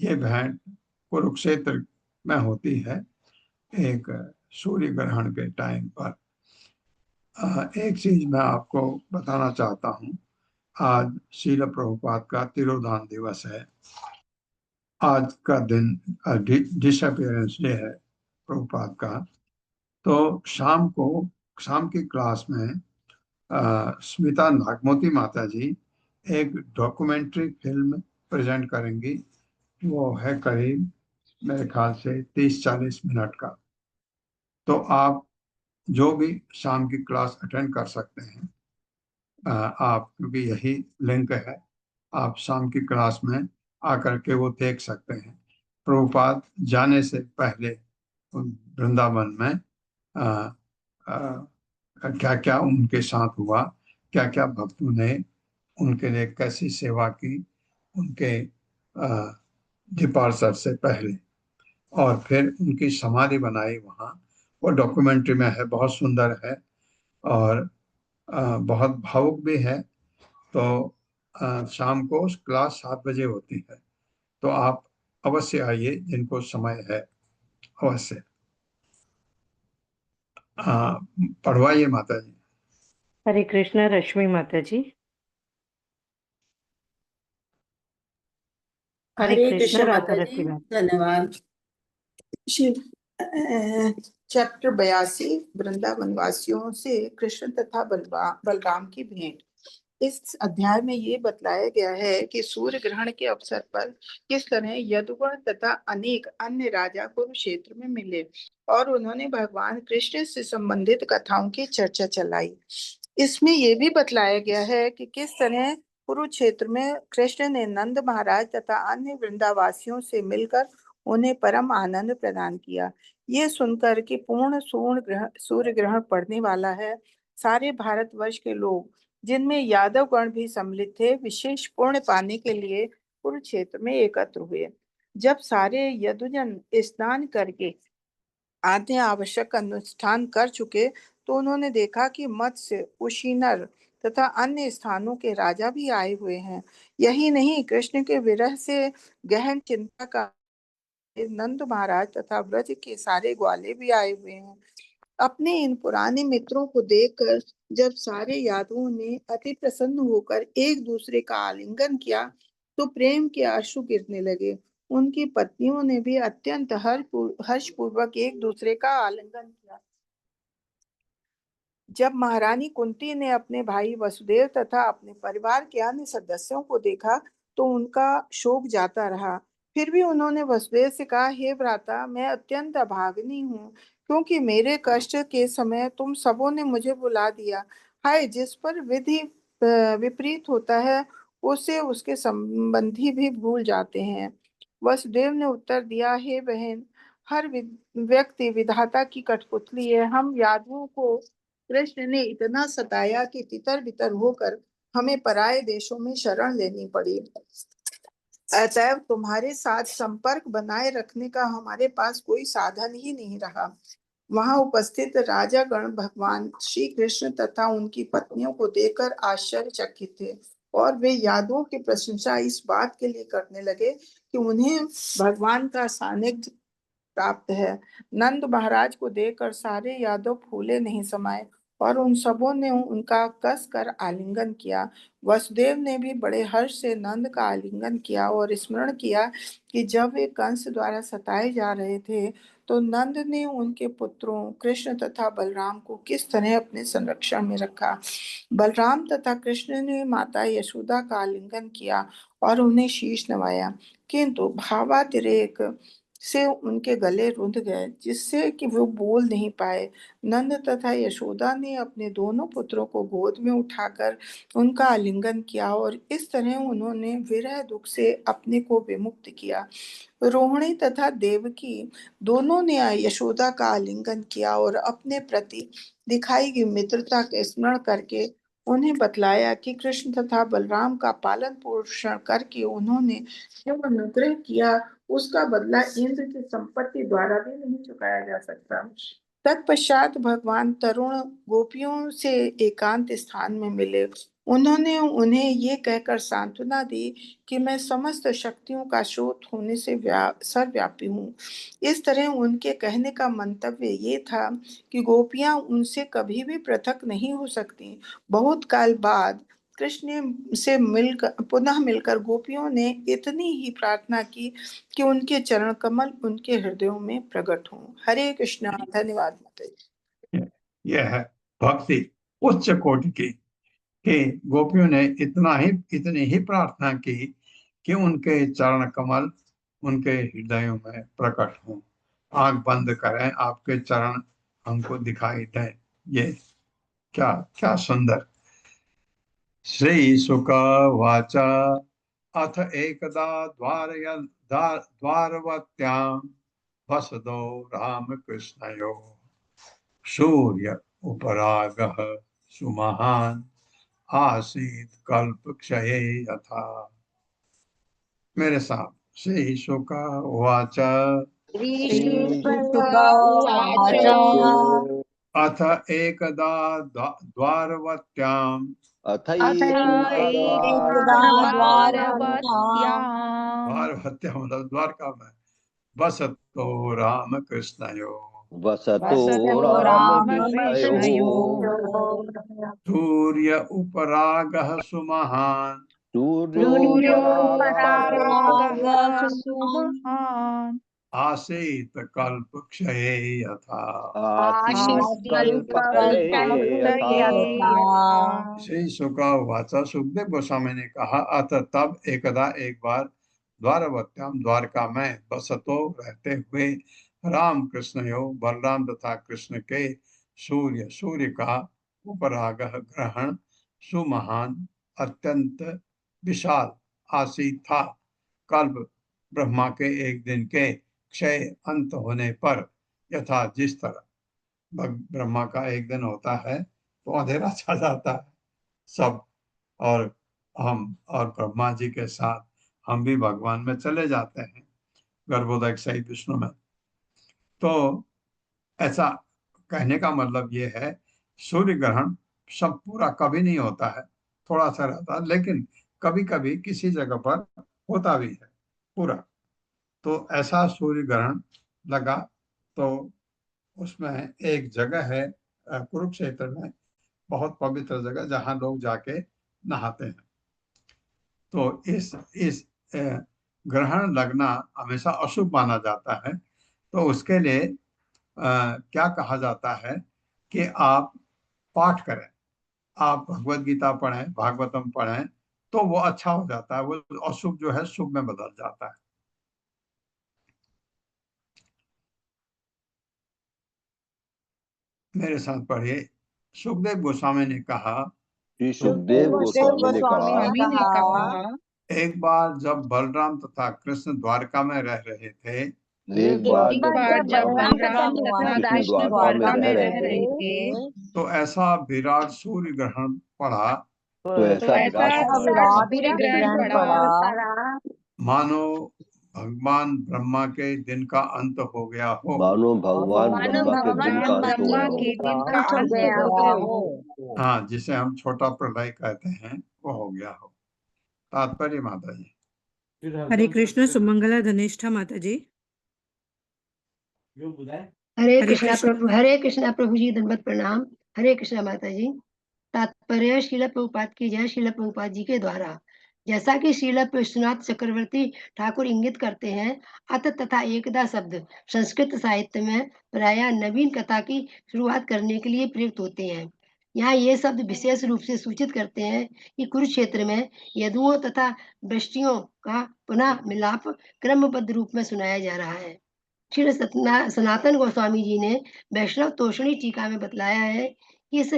ये भेंट कुरुक्षेत्र में होती है एक सूर्य ग्रहण के टाइम पर। एक चीज मैं आपको बताना चाहता हूँ। आज श्रील प्रभुपाद का तिरोधान दिवस है। आज का दिन डिसअपियरेंस डे है प्रभुपाद का। तो शाम की क्लास में स्मिता नागमोती माता जी एक डॉक्यूमेंट्री फिल्म प्रेजेंट करेंगी। वो है करीब मेरे ख्याल से 30-40 मिनट का। तो आप जो भी शाम की क्लास अटेंड कर सकते हैं, आप, क्योंकि यही लिंक है, आप शाम की क्लास में आकर के वो देख सकते हैं। प्रभुपाद जाने से पहले वृंदावन में क्या क्या उनके साथ हुआ, क्या क्या भक्तों ने उनके लिए कैसी सेवा की उनके डिपार्चर से पहले, और फिर उनकी समाधि बनाई वहाँ। वो डॉक्यूमेंट्री में है, बहुत सुंदर है और बहुत भावुक भी है। तो शाम को क्लास 7 बजे होती है, तो आप अवश्य आइए जिनको समय है, अवश्य। पढ़वाइए माता जी। हरे कृष्णा। रश्मि माता जी। हरे हरे कृष्णा। कृष्ण राधा माता रत्ती जी। माता। धन्यवाद। चैप्टर 82 वृंदावन वासियों से कृष्ण तथा बलराम की भेंट। इस अध्याय में ये बतलाया गया है कि सूर्य ग्रहण के अवसर पर किस तरह यदुवंश तथा अनेक अन्य राजा कुरुक्षेत्र में मिले और उन्होंने भगवान कृष्ण से संबंधित कथाओं की चर्चा चलाई। इसमें ये भी बतलाया गया है कि किस तरह कुरुक्षेत्र में कृष्ण ने नंद महाराज तथा अन्य वृंदावासियों से मिलकर उन्हें परम आनंद प्रदान किया। ये सुनकर कि पूर्ण सूर्य ग्रहण पड़ने वाला है, सारे भारतवर्ष के लोग, जिनमें यादव गण भी सम्मिलित थे, विशेष पुण्य पाने के लिए कुरुक्षेत्र में एकत्र हुए। जब सारे यदुजन स्नान करके आद्य आवश्यक अनुष्ठान कर चुके, तो उन्होंने देखा कि मत्स्य, कुशीनर तथा अन्य स्थानों के राजा भी आए हुए हैं। यही नहीं, कृष्ण के विरह से गहन चिंता का नंद महाराज तथा ब्रज के सारे ग्वाले भी आए हुए हैं। अपने इन पुराने मित्रों को देखकर जब सारे यादवों ने अति प्रसन्न होकर एक दूसरे का आलिंगन किया, तो प्रेम के आंसू गिरने लगे। उनकी पत्नियों ने भी अत्यंत हर्षपूर्वक एक दूसरे का आलिंगन किया। जब महारानी कुंती ने अपने भाई वसुदेव तथा अपने परिवार के अन्य सदस्यों को देखा, तो उनका शोक जाता रहा। फिर भी उन्होंने वसुदेव से कहा, हे भ्राता, मैं अत्यंत अभागिनी हूँ, क्योंकि मेरे कष्ट के समय तुम सबों ने मुझे बुला दिया। हाय, जिस पर विधि विपरीत होता है, उसे उसके संबंधी भी भूल जाते हैं। वसुदेव ने उत्तर दिया, हे बहन, हर व्यक्ति विधाता की कठपुतली है। हम यादवों को कृष्ण ने इतना सताया कि तितर बितर होकर हमें पराये देशों में शरण लेनी पड़ी। अतएव तुम्हारे साथ संपर्क बनाए रखने का हमारे पास कोई साधन ही नहीं रहा। वहां उपस्थित राजागण भगवान श्री कृष्ण तथा उनकी पत्नियों को देखकर आश्चर्यचकित थे, और वे यादवों की प्रशंसा इस बात के लिए करने लगे कि उन्हें भगवान का सानिध्य प्राप्त है। नंद महाराज को देखकर सारे यादव फूले नहीं समाये, और उन सबों ने उनका कस कर आलिंगन किया। वसुदेव ने भी बड़े हर्ष से नंद का आलिंगन किया और स्मरण किया कि जब वे कंस द्वारा सताए जा रहे थे, तो नंद ने उनके पुत्रों कृष्ण तथा बलराम को किस तरह अपने संरक्षण में रखा। बलराम तथा कृष्ण ने माता यशोदा का आलिंगन किया और उन्हें शीश नवाया, किंतु भावातिरेक से उनके गले रुंध गए, जिससे कि वो बोल नहीं पाए। नंद तथा यशोदा ने अपने दोनों पुत्रों को गोद में उठाकर उनका आलिंगन किया और इस तरह उन्होंने विरह दुख से अपने को विमुक्त किया। रोहिणी तथा देवकी दोनों ने यशोदा का आलिंगन किया और अपने प्रति दिखाई गई मित्रता के स्मरण करके उन्हें बतलाया कि कृष्ण तथा बलराम का पालन पोषण करके उन्होंने जो अनुग्रह किया उसका बदला इंद्र की संपत्ति द्वारा भी नहीं चुकाया जा सकता। तत्पश्चात भगवान तरुण गोपियों से एकांत स्थान में मिले। उन्होंने उन्हें ये कहकर सांत्वना दी कि मैं समस्त शक्तियों का स्रोत होने से सर्वव्यापी हूँ। इस तरह उनके कहने का मंतव्य ये था कि गोपियां उनसे कभी भी पृथक नहीं हो सकती। बहुत काल बाद कृष्ण से पुनः मिलकर गोपियों ने इतनी ही प्रार्थना की कि उनके चरण कमल उनके हृदयों में प्रकट हों। हरे कृष्णा। धन्यवाद माता जी। यह है भक्ति उच्च कोटि की कि गोपियों ने इतनी ही प्रार्थना की कि उनके चरण कमल उनके हृदयों में प्रकट हों। आंख बंद करें, आपके चरण हमको दिखाई दें। ये क्या क्या सुंदर। श्री शुक वाच अथ एकदा द्वारवत्यां वसदो रामकृष्णयो सूर्य उपरागः सुमहान् आसीत् कल्पक्षये यथा। मेरे साथ श्री शुक वाच अथ एकदा द्वारवत्यां द्वारवत्यां मतलब द्वारका में वसतो रामकृष्णयो वसतो रामकृष्णयो सूर्य उपरागः सुमहान् सूर्योपरागः आसीत् कल्पक्षये यथा। आसीत् कल्पक्षये यथा। श्री शुक वाच सुखदेव गोस्वामी ने कहा अथ तब एकदा एक बार द्वारवत्याम द्वारका में बसतो रहते हुए राम कृष्णयो बलराम तथा कृष्ण के सूर्य का उपराग ग्रहण सुमहान अत्यंत विशाल आसी था। कल्प ब्रह्मा के एक दिन के क्षय अंत होने पर यथा जिस तरह ब्रह्मा का एक दिन होता है तो अंधेरा छा जाता है सब, और हम और ब्रह्मा जी के साथ हम भी भगवान में चले जाते हैं गर्भोदय सही विष्णु में। तो ऐसा कहने का मतलब ये है सूर्य ग्रहण सब पूरा कभी नहीं होता है, थोड़ा सा रहता है, लेकिन कभी कभी किसी जगह पर होता भी है पूरा। तो ऐसा सूर्य ग्रहण लगा तो उसमें एक जगह है कुरुक्षेत्र में, बहुत पवित्र जगह जहां लोग जाके नहाते हैं। तो इस ग्रहण लगना हमेशा अशुभ माना जाता है। तो उसके लिए क्या कहा जाता है कि आप पाठ करें, आप भगवत गीता पढ़ें, भागवतम पढ़ें, तो वो अच्छा हो जाता है, वो अशुभ जो है शुभ में बदल जाता है। मेरे साथ पढ़िए। सुखदेव गोस्वामी ने कहा श्री सुखदेव गोस्वामी ने कहा एक बार जब बलराम तथा कृष्ण द्वारका में रह रहे थे, एक बार जब बलराम तथा कृष्ण द्वारका में रह रहे थे तो ऐसा विराट सूर्य ग्रहण पड़ा तो ऐसा विराट सूर्य ग्रहण पड़ा मानो भगवान ब्रह्मा के दिन का अंत हो गया हो। मानो भगवान ब्रह्मा के दिन का अंत हो गया हो। हाँ, जिसे हम छोटा प्रलय कहते हैं वो हो गया हो। तात्पर्य माता जी। हरे कृष्ण सुमंगला धनिष्ठा माता जी। हरे कृष्णा प्रभु जी दंडवत प्रणाम। हरे कृष्णा माता जी। तात्पर्य श्रील प्रभुपाद की जय। श्रील प्रभुपाद जी के द्वारा जैसा कि श्रील विश्वनाथ चक्रवर्ती ठाकुर इंगित करते हैं, अत तथा एकदा शब्द संस्कृत साहित्य में प्रायः नवीन कथा की शुरुआत करने के लिए प्रयुक्त होते हैं। यहाँ ये शब्द विशेष रूप से सूचित करते हैं कि कुरुक्षेत्र में यदुओं तथा वृष्टियों का पुनः मिलाप क्रमबद्ध रूप में सुनाया जा रहा है। श्री सनातन गोस्वामी जी ने वैष्णव तोषणी टीका में बतलाया है कि इस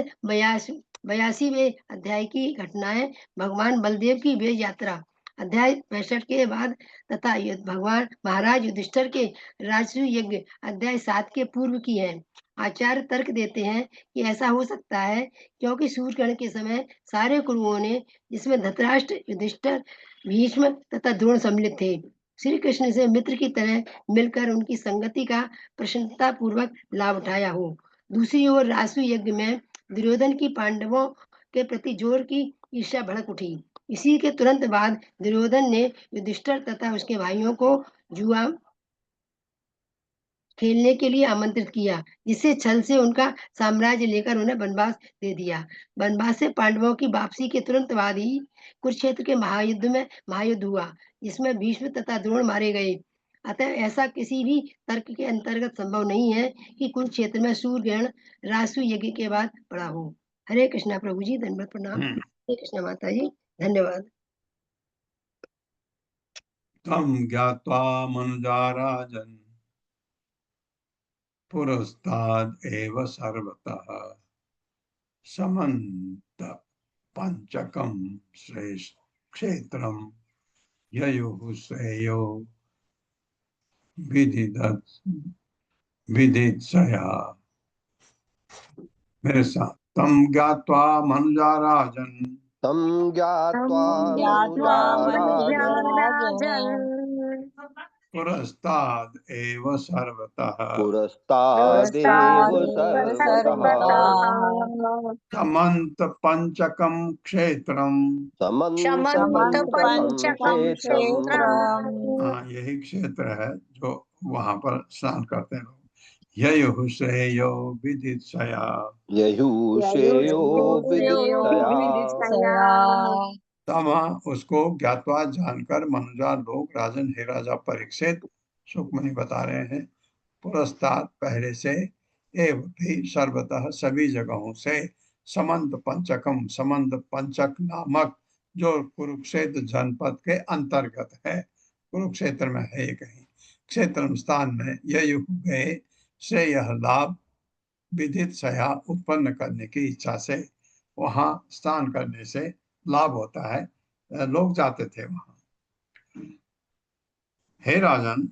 82वें अध्याय की घटनाएं भगवान बलदेव की वे यात्रा अध्याय 65 के बाद तथा भगवान महाराज युधिष्ठिर के राजसूय यज्ञ अध्याय 7 के पूर्व की है। आचार्य तर्क देते हैं कि ऐसा हो सकता है क्योंकि सूर्यग्रहण के समय सारे कुरुओं ने, जिसमें धृतराष्ट्र, युधिष्ठिर, भीष्म तथा द्रोण सम्मिलित थे, श्री कृष्ण से मित्र की तरह मिलकर उनकी संगति का प्रसन्नता पूर्वक लाभ उठाया हो। दूसरी ओर राजसूय यज्ञ में दुर्योधन की पांडवों के प्रति जोर की ईर्ष्या भड़क उठी। इसी के तुरंत बाद दुर्योधन ने युधिष्ठिर तथा उसके भाइयों को जुआ खेलने के लिए आमंत्रित किया, जिससे छल से उनका साम्राज्य लेकर उन्हें वनवास दे दिया। वनवास से पांडवों की वापसी के तुरंत बाद ही कुरुक्षेत्र के महायुद्ध हुआ, जिसमें भीष्म तथा द्रोण मारे गए। अतः ऐसा किसी भी तर्क के अंतर्गत संभव नहीं है कि कुरुक्षेत्र में सूर्य ग्रहण राजसूय यज्ञ के बाद पड़ा हो। हरे कृष्णा प्रभु जी, दंडवत प्रणाम। हरे कृष्णा माता जी, धन्यवाद। तम ज्ञात्वा मनुजा राजन् पुरस्ताद एव सर्वतः समन्त पंचकम श्रेष्ठ क्षेत्रम ययुः श्रेयो विदित्सया। मेरे साथ, तम ज्ञात्वा मनुजा राजन् तम ज्ञात्वा मनुजा राजन् पुरस्ताद एव सर्वतः पुरस्तादेव सर्वतः समन्त पंचकम क्षेत्रम। समन्त पंचकम क्षेत्रम। हाँ, यही क्षेत्र है जो वहां पर स्नान करते हैं लोग। ययुः श्रेयो विदित्सया। ययुः श्रेयो विदित्सया। तमा उसको ज्ञात्वा जानकर मनुजा लोग राजन हे राजा परीक्षित, सुखमणि बता रहे हैं, पुरस्ताद पहले से, एव भी सर्वतः सभी जगहों से, समंत पंचकम समंत पंचक नामक जो कुरुक्षेत्र जनपद के अंतर्गत है, कुरुक्षेत्र में है ये कहीं, क्षेत्र स्थान में ययुः गए से यह लाभ विदित सया उत्पन्न करने की इच्छा से, वहां स्नान करने से लाभ होता है, लोग जाते थे वहां। हे राजन,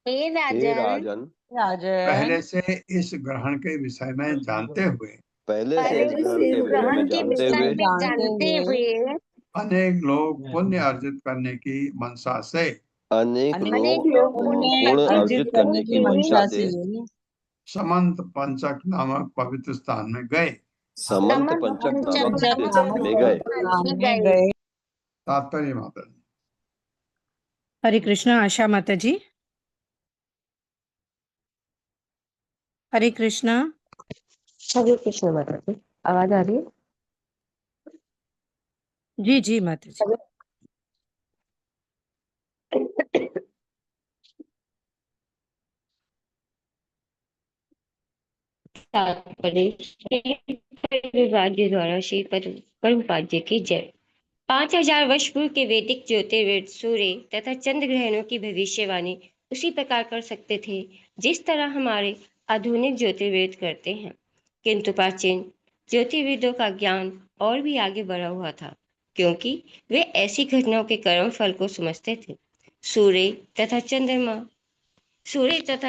हे राजन, पहले से इस ग्रहण के विषय में जानते हुए, पहले से इस ग्रहण के विषय में जानते हुए अनेक लोग पुण्य अर्जित करने की मनसा से, अनेक लोग पुण्य अर्जित करने की मंशा से समंत पंचक नामक पवित्र स्थान में गए। समंत पंचक नामक में गए। तात्पर्य माता जी। हरे कृष्णा आशा माता जी। हरे कृष्णा। हरे कृष्ण माता जी, आवाज आ रही है? जी जी माता जी। विभाग द्वारा श्री प्रभुपाद जी की जय। 5000 वर्ष पूर्व के वैदिक ज्योतिर्वेद सूर्य तथा चंद्र ग्रहणों की भविष्यवाणी उसी प्रकार कर सकते थे जिस तरह हमारे आधुनिक ज्योतिर्वेद करते हैं, किंतु प्राचीन ज्योतिर्वेदों का ज्ञान और भी आगे बढ़ा हुआ था, क्योंकि वे ऐसी घटनाओं के कर्म फल को समझते थे। सूर्य तथा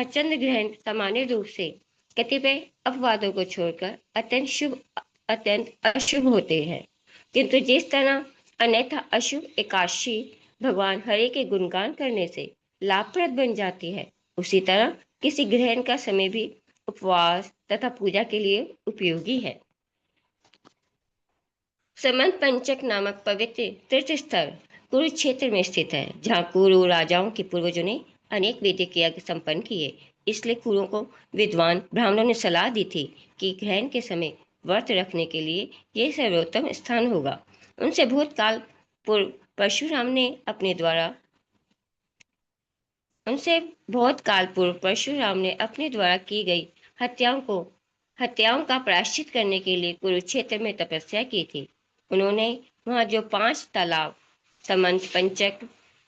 चंद्र ग्रहण सामान्य रूप से कतिपय अपवादों को छोड़कर अत्यंत अशुभ होते हैं, किंतु जिस तरह अन्यथा अशुभ एकादशी भगवान हरि के गुणगान करने से लाभप्रद बन जाती है, उसी तरह किसी ग्रहण का समय भी उपवास तथा पूजा के लिए उपयोगी है। समंत पंचक नामक पवित्र तीर्थ स्थल कुरुक्षेत्र में स्थित है, जहाँ कुरु राजाओं के पूर्वजों ने अनेक वैदिक यज्ञ संपन्न किए। इसलिए कुरुओं को विद्वान ब्राह्मणों ने सलाह दी थी कि ग्रहण के समय व्रत रखने के लिए यह सर्वोत्तम स्थान होगा। उनसे भूतकाल पूर्व परशुराम ने अपने द्वारा उनसे बहुत काल पूर्व परशुराम ने अपने द्वारा की गई हत्याओं का प्रायश्चित करने के लिए कुरुक्षेत्र में तपस्या की थी। उन्होंने वहां जो 5 तालाब समंत पंचक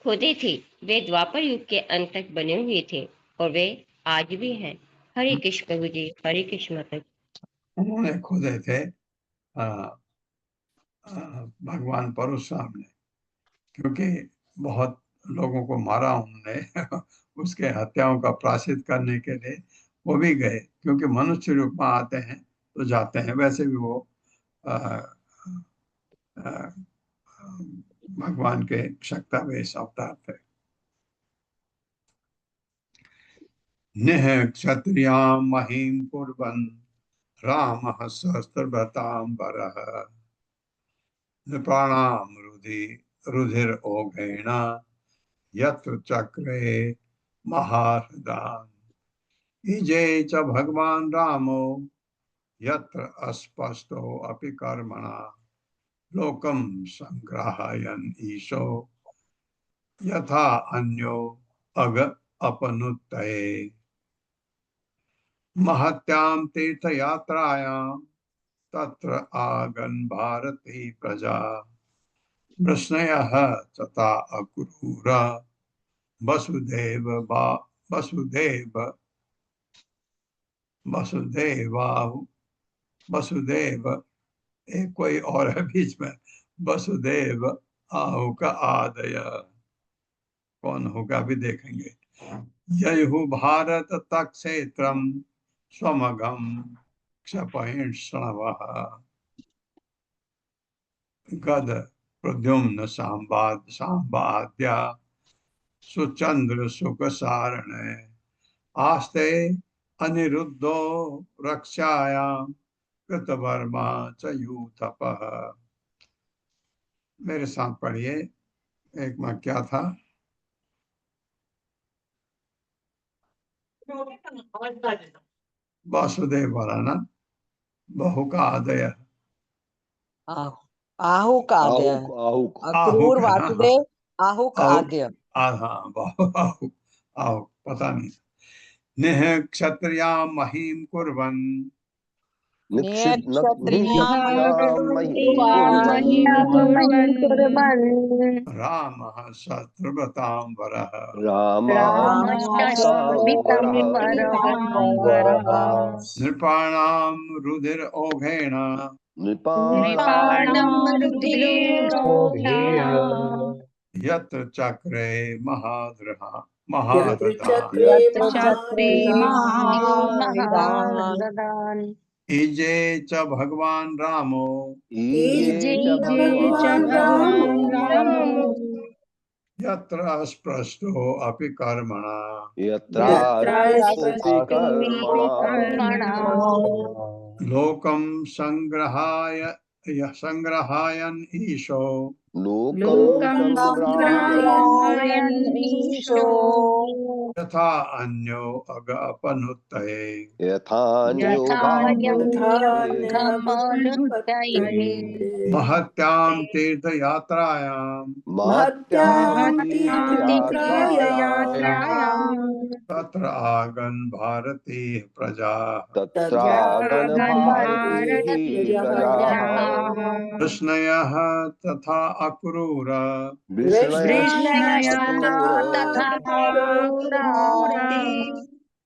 खोदे थे वे द्वापर युग के अंत तक बने हुए थे और वे आज भी हैं। हरे कृष्ण प्रभु जी, हरे कृष्ण माता जी। उन्होंने खोदे थे भगवान परशुराम ने, क्योंकि बहुत लोगों को मारा उन्होंने उसके हत्याओं का प्रायश्चित करने के लिए वो भी गए, क्योंकि मनुष्य रूप में आते हैं तो जाते हैं। वैसे भी वो आ, आ, भगवान के शक्तावेश अवतार थे। निह क्षत्रियां महीम कुर्वन् रामः सहस्त्रवतांबरः नृपाणां रुधिरोघेण यत्र चक्रे महाहृदान् इजे च भगवान् रामो यत्र अस्पष्टो अपि कर्मणा लोकं संग्राहयन् ईशो यथा अन्यो अग अपनुत्तये महत्यां तीर्थयात्रायां तत्र आगन् भारती प्रजा वृष्णयः तथा अक्रूर वसुदेव एक कोई और है बीच में, वसुदेव आहु का आदय, कौन होगा भी देखेंगे। ययु भारत तक क्षेत्रम स्वमगम क्षपहिष्णवः गद प्रद्युम्न सांबाद्या सुचंद्र सुख सारणे आस्ते अनिरुद्धो रक्षायां कृतवर्मा च यूथपः। मेरे साथ पढ़िए, एक में क्या था? वासुदेव वाला ना, बहु का आदय, आहु का आद्य, अक्रूर वासुदेव आहु का आद्य। आहु पता नहीं। निह क्षत्रिया महीम कुर्वन् रामः शस्त्रवतांबरः नृपाणां रुधिरोघेण यत्र चक्रे महारथान् इजे च भगवान् रामो यत्र अस्पृष्टो अपि कर्मणा लोकं संग्रहायन् ईशो यथा अन्यो अग अपनुत्तये महत्यां तीर्थयात्रायां तत्र आगन् भारतीय प्रजा वृष्णयः तथा अक्रूर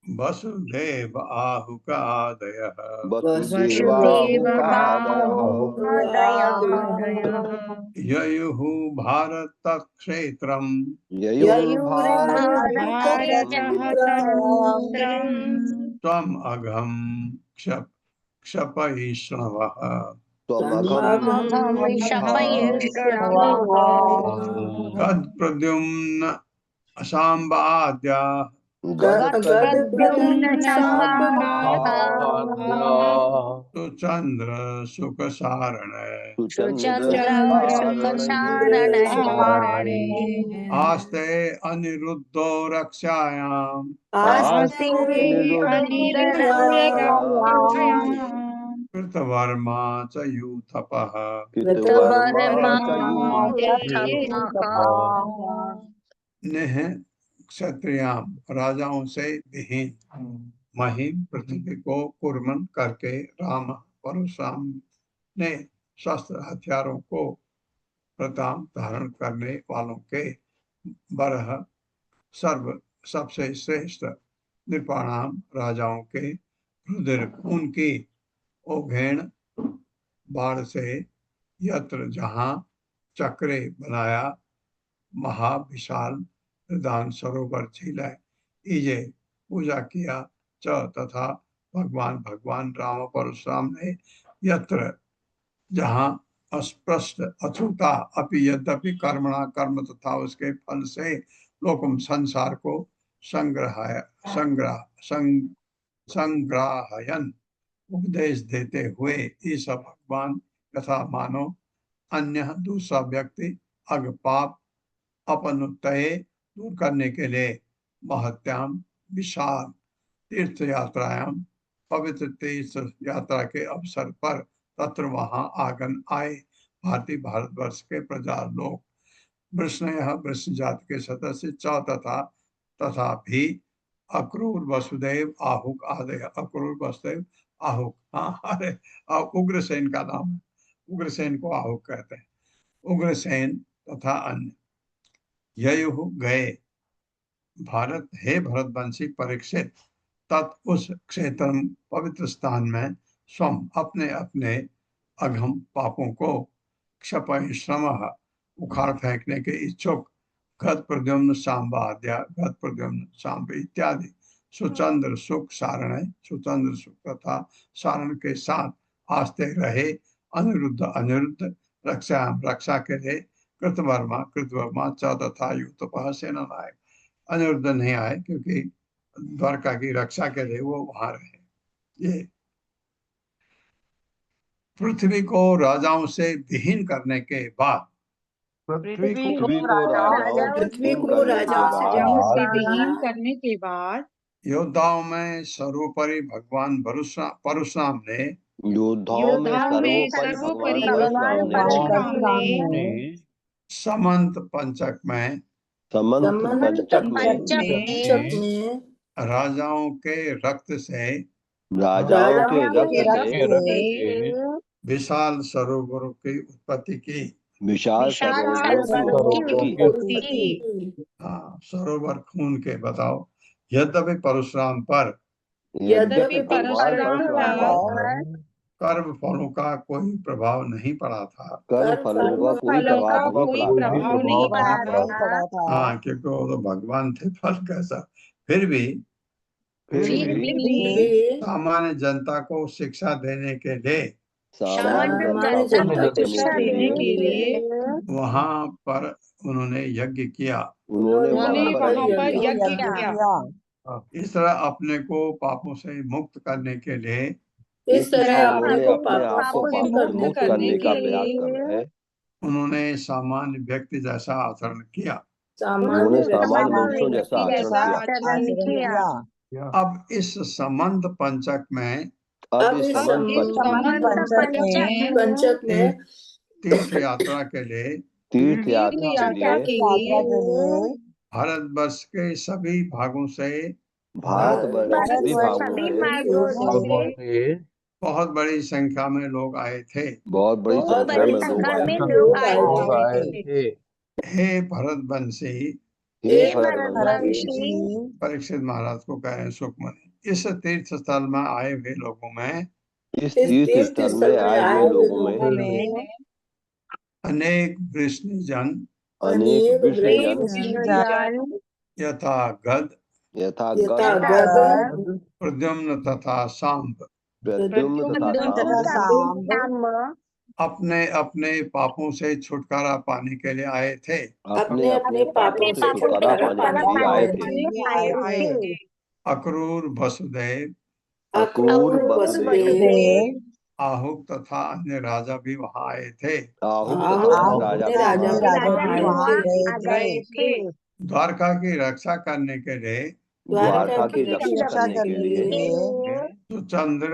वसुदेव आहुकादयः ययुः भारत क्षेत्रम् त्वम् अघं क्षपयिष्णवः गद प्रद्युम्न सांबाद्या सुचंद्र सुख सारणे आस्ते अनिरुद्धो रक्षायां कृतवर्मा च यूथपः कृतवर्मा च नेह क्षत्रियाम राजाओं से विहीन महिम पृथ्वी को कुर्मन करके राम परशुराम ने शस्त्र हथियारों को प्रताप धारण करने वालों के बरह सर्व सबसे श्रेष्ठ नृपाणाम राजाओं के रुधिर खून की ओघेण बाढ़ से यत्र जहां चक्रे बनाया महाविशाल दान सरोवर झीला इजे पूजा किया च तथा भगवान राम परशुराम ने यत्र जहां अस्पृष्ट अथुता अपि यद्यपि कर्मणा कर्म तथा उसके फल से लोकम संसार को संग्राहयन उपदेश देते हुए ईसा भगवान तथा मानो अन्य दूसरा व्यक्ति अग पाप अपनुतय दूर करने के लिए महत्याम विशाल तीर्थ यात्रायाम पवित्र तीर्थ यात्रा के अवसर पर तत्र वहां आगन आए भारतीय भारतवर्ष के प्रजा लोग वृष्ण जाति के सदस्य च तथा भी अक्रूर वसुदेव आहुक आदि अक्रूर वसुदेव आहुक अरे उग्रसेन का नाम है, उग्रसेन को आहुक कहते हैं, उग्रसेन तथा अन्य ययुः गए भारत हे भरतवंशी परीक्षित तत् उस क्षेत्र पवित्र स्थान में स्वम अपने अपने अघम पापों को क्षपय श्रम उखाड़ फेंकने के इच्छुक गद प्रद्युम्न सांबाद्या गद प्रद्युम्न सांब इत्यादि सुचंद्र सुख सारण सुचंद्र सुख तथा सारण के साथ आस्ते रहे अनिरुद्ध रक्षा के लिए कृतवर्मा च तथा यूतपः सेना नायक अनिरुद्ध नहीं आए क्योंकि द्वारका की रक्षा के लिए वो वहां रहे। ये पृथ्वी को राजाओं से विहीन करने के बाद पृथ्वी को राजाओं से विहीन करने के बाद योद्धाओं में सर्वोपरि भगवान परशुराम ने योद्धाओं में सर्वोपरि भगवान परशुराम ने समंत पंचक में राजाओं के रक्त से विशाल सरोवरों की उत्पत्ति की हाँ सरोवर खून के बताओ यद्यपि परशुराम पर कर्म फलों का कोई प्रभाव नहीं पड़ा था हाँ क्योंकि वो तो भगवान थे फल कैसा फिर भी सामान्य जनता को शिक्षा देने के लिए वहां पर उन्होंने यज्ञ किया इस तरह अपने को पापों से मुक्त करने के लिए मुक्त करने का प्रयास कर रहे हैं। उन्होंने सामान्य व्यक्ति जैसा आचरण किया उन्होंने सामान्य मनुष्यों जैसा आचरण किया। अब इस संबंध पंचक में तीर्थ यात्रा के लिए भारतवर्ष के सभी भागों से बहुत बड़ी संख्या में लोग आए थे। हे भरतवंशी परीक्षित महाराज को कह रहे हैं सुखमणि इस तीर्थ स्थल में आए हुए लोगों में अनेक वृष्णिजन यथा गद प्रद्युम्न तथा सांब अपने अपने पापों से छुटकारा पाने के लिए आए थे। अक्रूर वसुदेव आहुक तथा अन्य राजा भी वहां आए थे। द्वारका की रक्षा करने के लिए सुचंद्र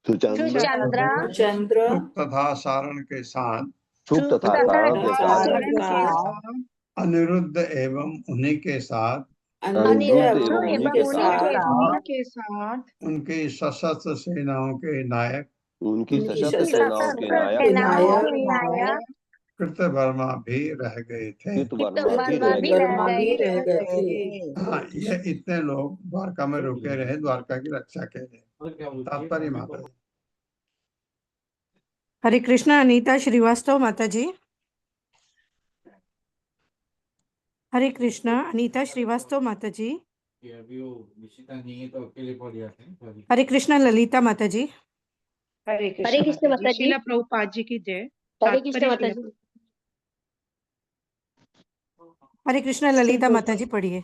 सुचंद्रा चंद्र सुख तथा सारण के साथ सुख तथा कारण के साथ अनिरुद्ध एवं उन्हीं के साथ अनिरुद्ध एवं उन्हीं के साथ उनकी सशस्त्र सेनाओं के नायक उनकी सशस्त्र सेनाओं के नायक कृतवर्मा भी रह गए थे। कृतवर्मा भी रह गए थे। हाँ, ये इतने लोग द्वारका में रुके रहे द्वारका की रक्षा के लिए। तात्पर्य माता जी। हरे कृष्णा। अनीता श्रीवास्तव माता जी। हरे कृष्णा। अनीता श्रीवास्तव माता जी। हरे कृष्णा। ललिता माता जी। हरे हरे कृष्ण माता जी। शीला प्रभुपाद जी की जय। हरे कृष्ण माता जी। हरे कृष्णा। ललिता माता जी पढ़िए।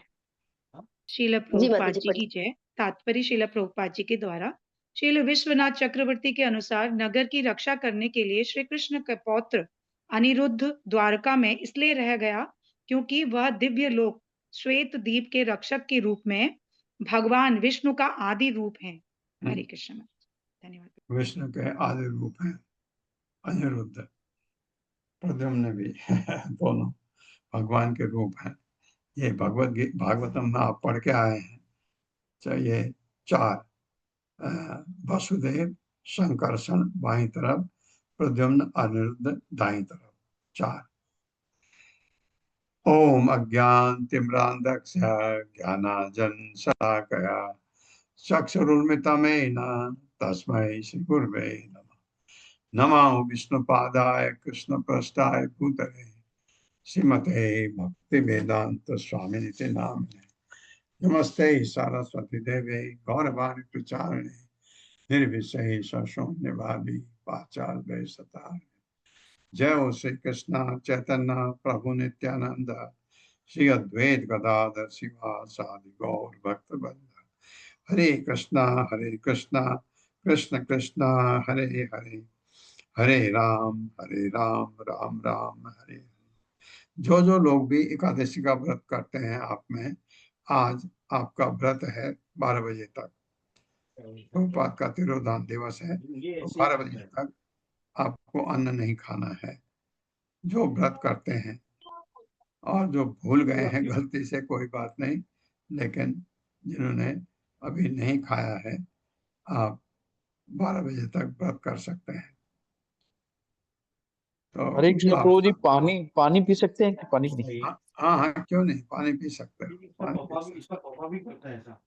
शीला प्रभुपाद जी की जय। तात्पर्य शीला प्रभुपाद जी के द्वारा शील विश्वनाथ चक्रवर्ती के अनुसार नगर की रक्षा करने के लिए श्री कृष्ण के पौत्र अनिरुद्ध द्वारका में इसलिए रह गया क्योंकि वह दिव्य लोक श्वेत द्वीप के रक्षक के रूप में भगवान विष्णु का आदि रूप है। हरे कृष्ण। धन्यवाद। विष्णु के आदि रूप हैं अनिरुद्ध, प्रद्युम्न भी दोनों भगवान के रूप हैं। ये भागवतम में आप पढ़ के आए हैं। चाहिए 4 वसुदेव संकर्षण बाईं तरफ, प्रद्युम्न अनिरुद्ध दाईं तरफ, 4। ओम अज्ञान तिम्रांधक्ष ज्ञानाजन शलाकया चक्षुरुन्मिलितं तस्मै श्री गुरवे नमः। नमो विष्णुपादाय कृष्णप्रेष्ठाय भूतले श्रीमते भक्ति वेदांत स्वामिनिति नामिने। नमस्ते सरस्वती देवे गौरवाणी प्रचारिणे निर्विशेष शून्यवादी पाचार्य सतारिणे। जय हो श्री कृष्ण चैतन्य प्रभु नित्यानंद श्री अद्वैत गदाधर शिवासादि गौर भक्त वृंद। हरे कृष्णा कृष्ण कृष्ण हरे हरे, हरे राम राम राम हरे हरे। जो लोग भी एकादशी का व्रत करते हैं, आप में आज आपका व्रत है 12 बजे तक। प्रभुपाद का तिरोधान दिवस है, तो 12 बजे तक आपको अन्न नहीं खाना है। जो व्रत करते हैं और जो भूल गए हैं गलती से कोई बात नहीं, लेकिन जिन्होंने अभी नहीं खाया है, आप 12 बजे तक व्रत कर सकते हैं। तो हरे कृष्ण प्रभु जी, पानी पी सकते हैं कि पानी नहीं? हाँ, क्यों नहीं, पानी पी सकते हैं।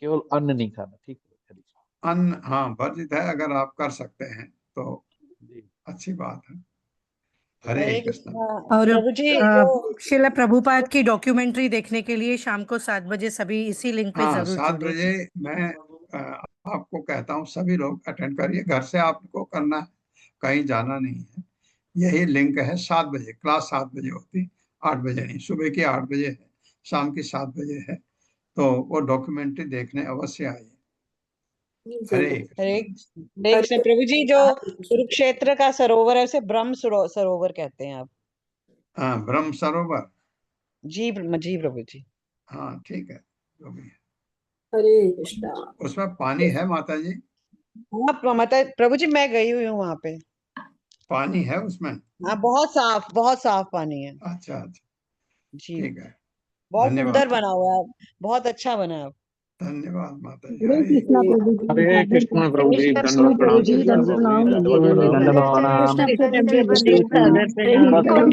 केवल अन्न नहीं खाना, ठीक है। अन्न हाँ वर्जित है, अगर आप कर सकते हैं तो अच्छी बात है। हरे कृष्ण। और शिला प्रभुपाद की डॉक्यूमेंट्री देखने के लिए शाम को 7 बजे सभी इसी लिंक पे जरूर 7 जुड़े। बजे मैं आपको कहता हूँ सभी लोग अटेंड करिए। घर से आपको करना है, कहीं जाना नहीं है। यही लिंक है। 7 बजे क्लास 7 बजे होती, 8 बजे नहीं। सुबह की 8 बजे है, शाम की 7 बजे है। तो वो डॉक्यूमेंट्री देखने अवश्य आइए। हरे कृष्ण प्रभु जी। जो कुरुक्षेत्र का सरोवर है उसे ब्रह्म सरोवर कहते हैं आप? हाँ, ब्रह्म सरोवर। जी प्रभु जी। हाँ ठीक है, जो भी है। हरे कृष्णा। उसमें पानी है माता जी? हाँ माता प्रभु जी, मैं गई हुई हूँ वहाँ पे। पानी है उसमें? हाँ, बहुत साफ पानी है। अच्छा जी, ठीक है। बहुत सुंदर बना हुआ है, बहुत अच्छा बना है। धन्यवाद माता जी। हरे कृष्णा प्रभु जी। हरे कृष्ण प्रभु जी, दंडवत प्रणाम। दंडवत प्रणाम। दंडवत प्रणाम।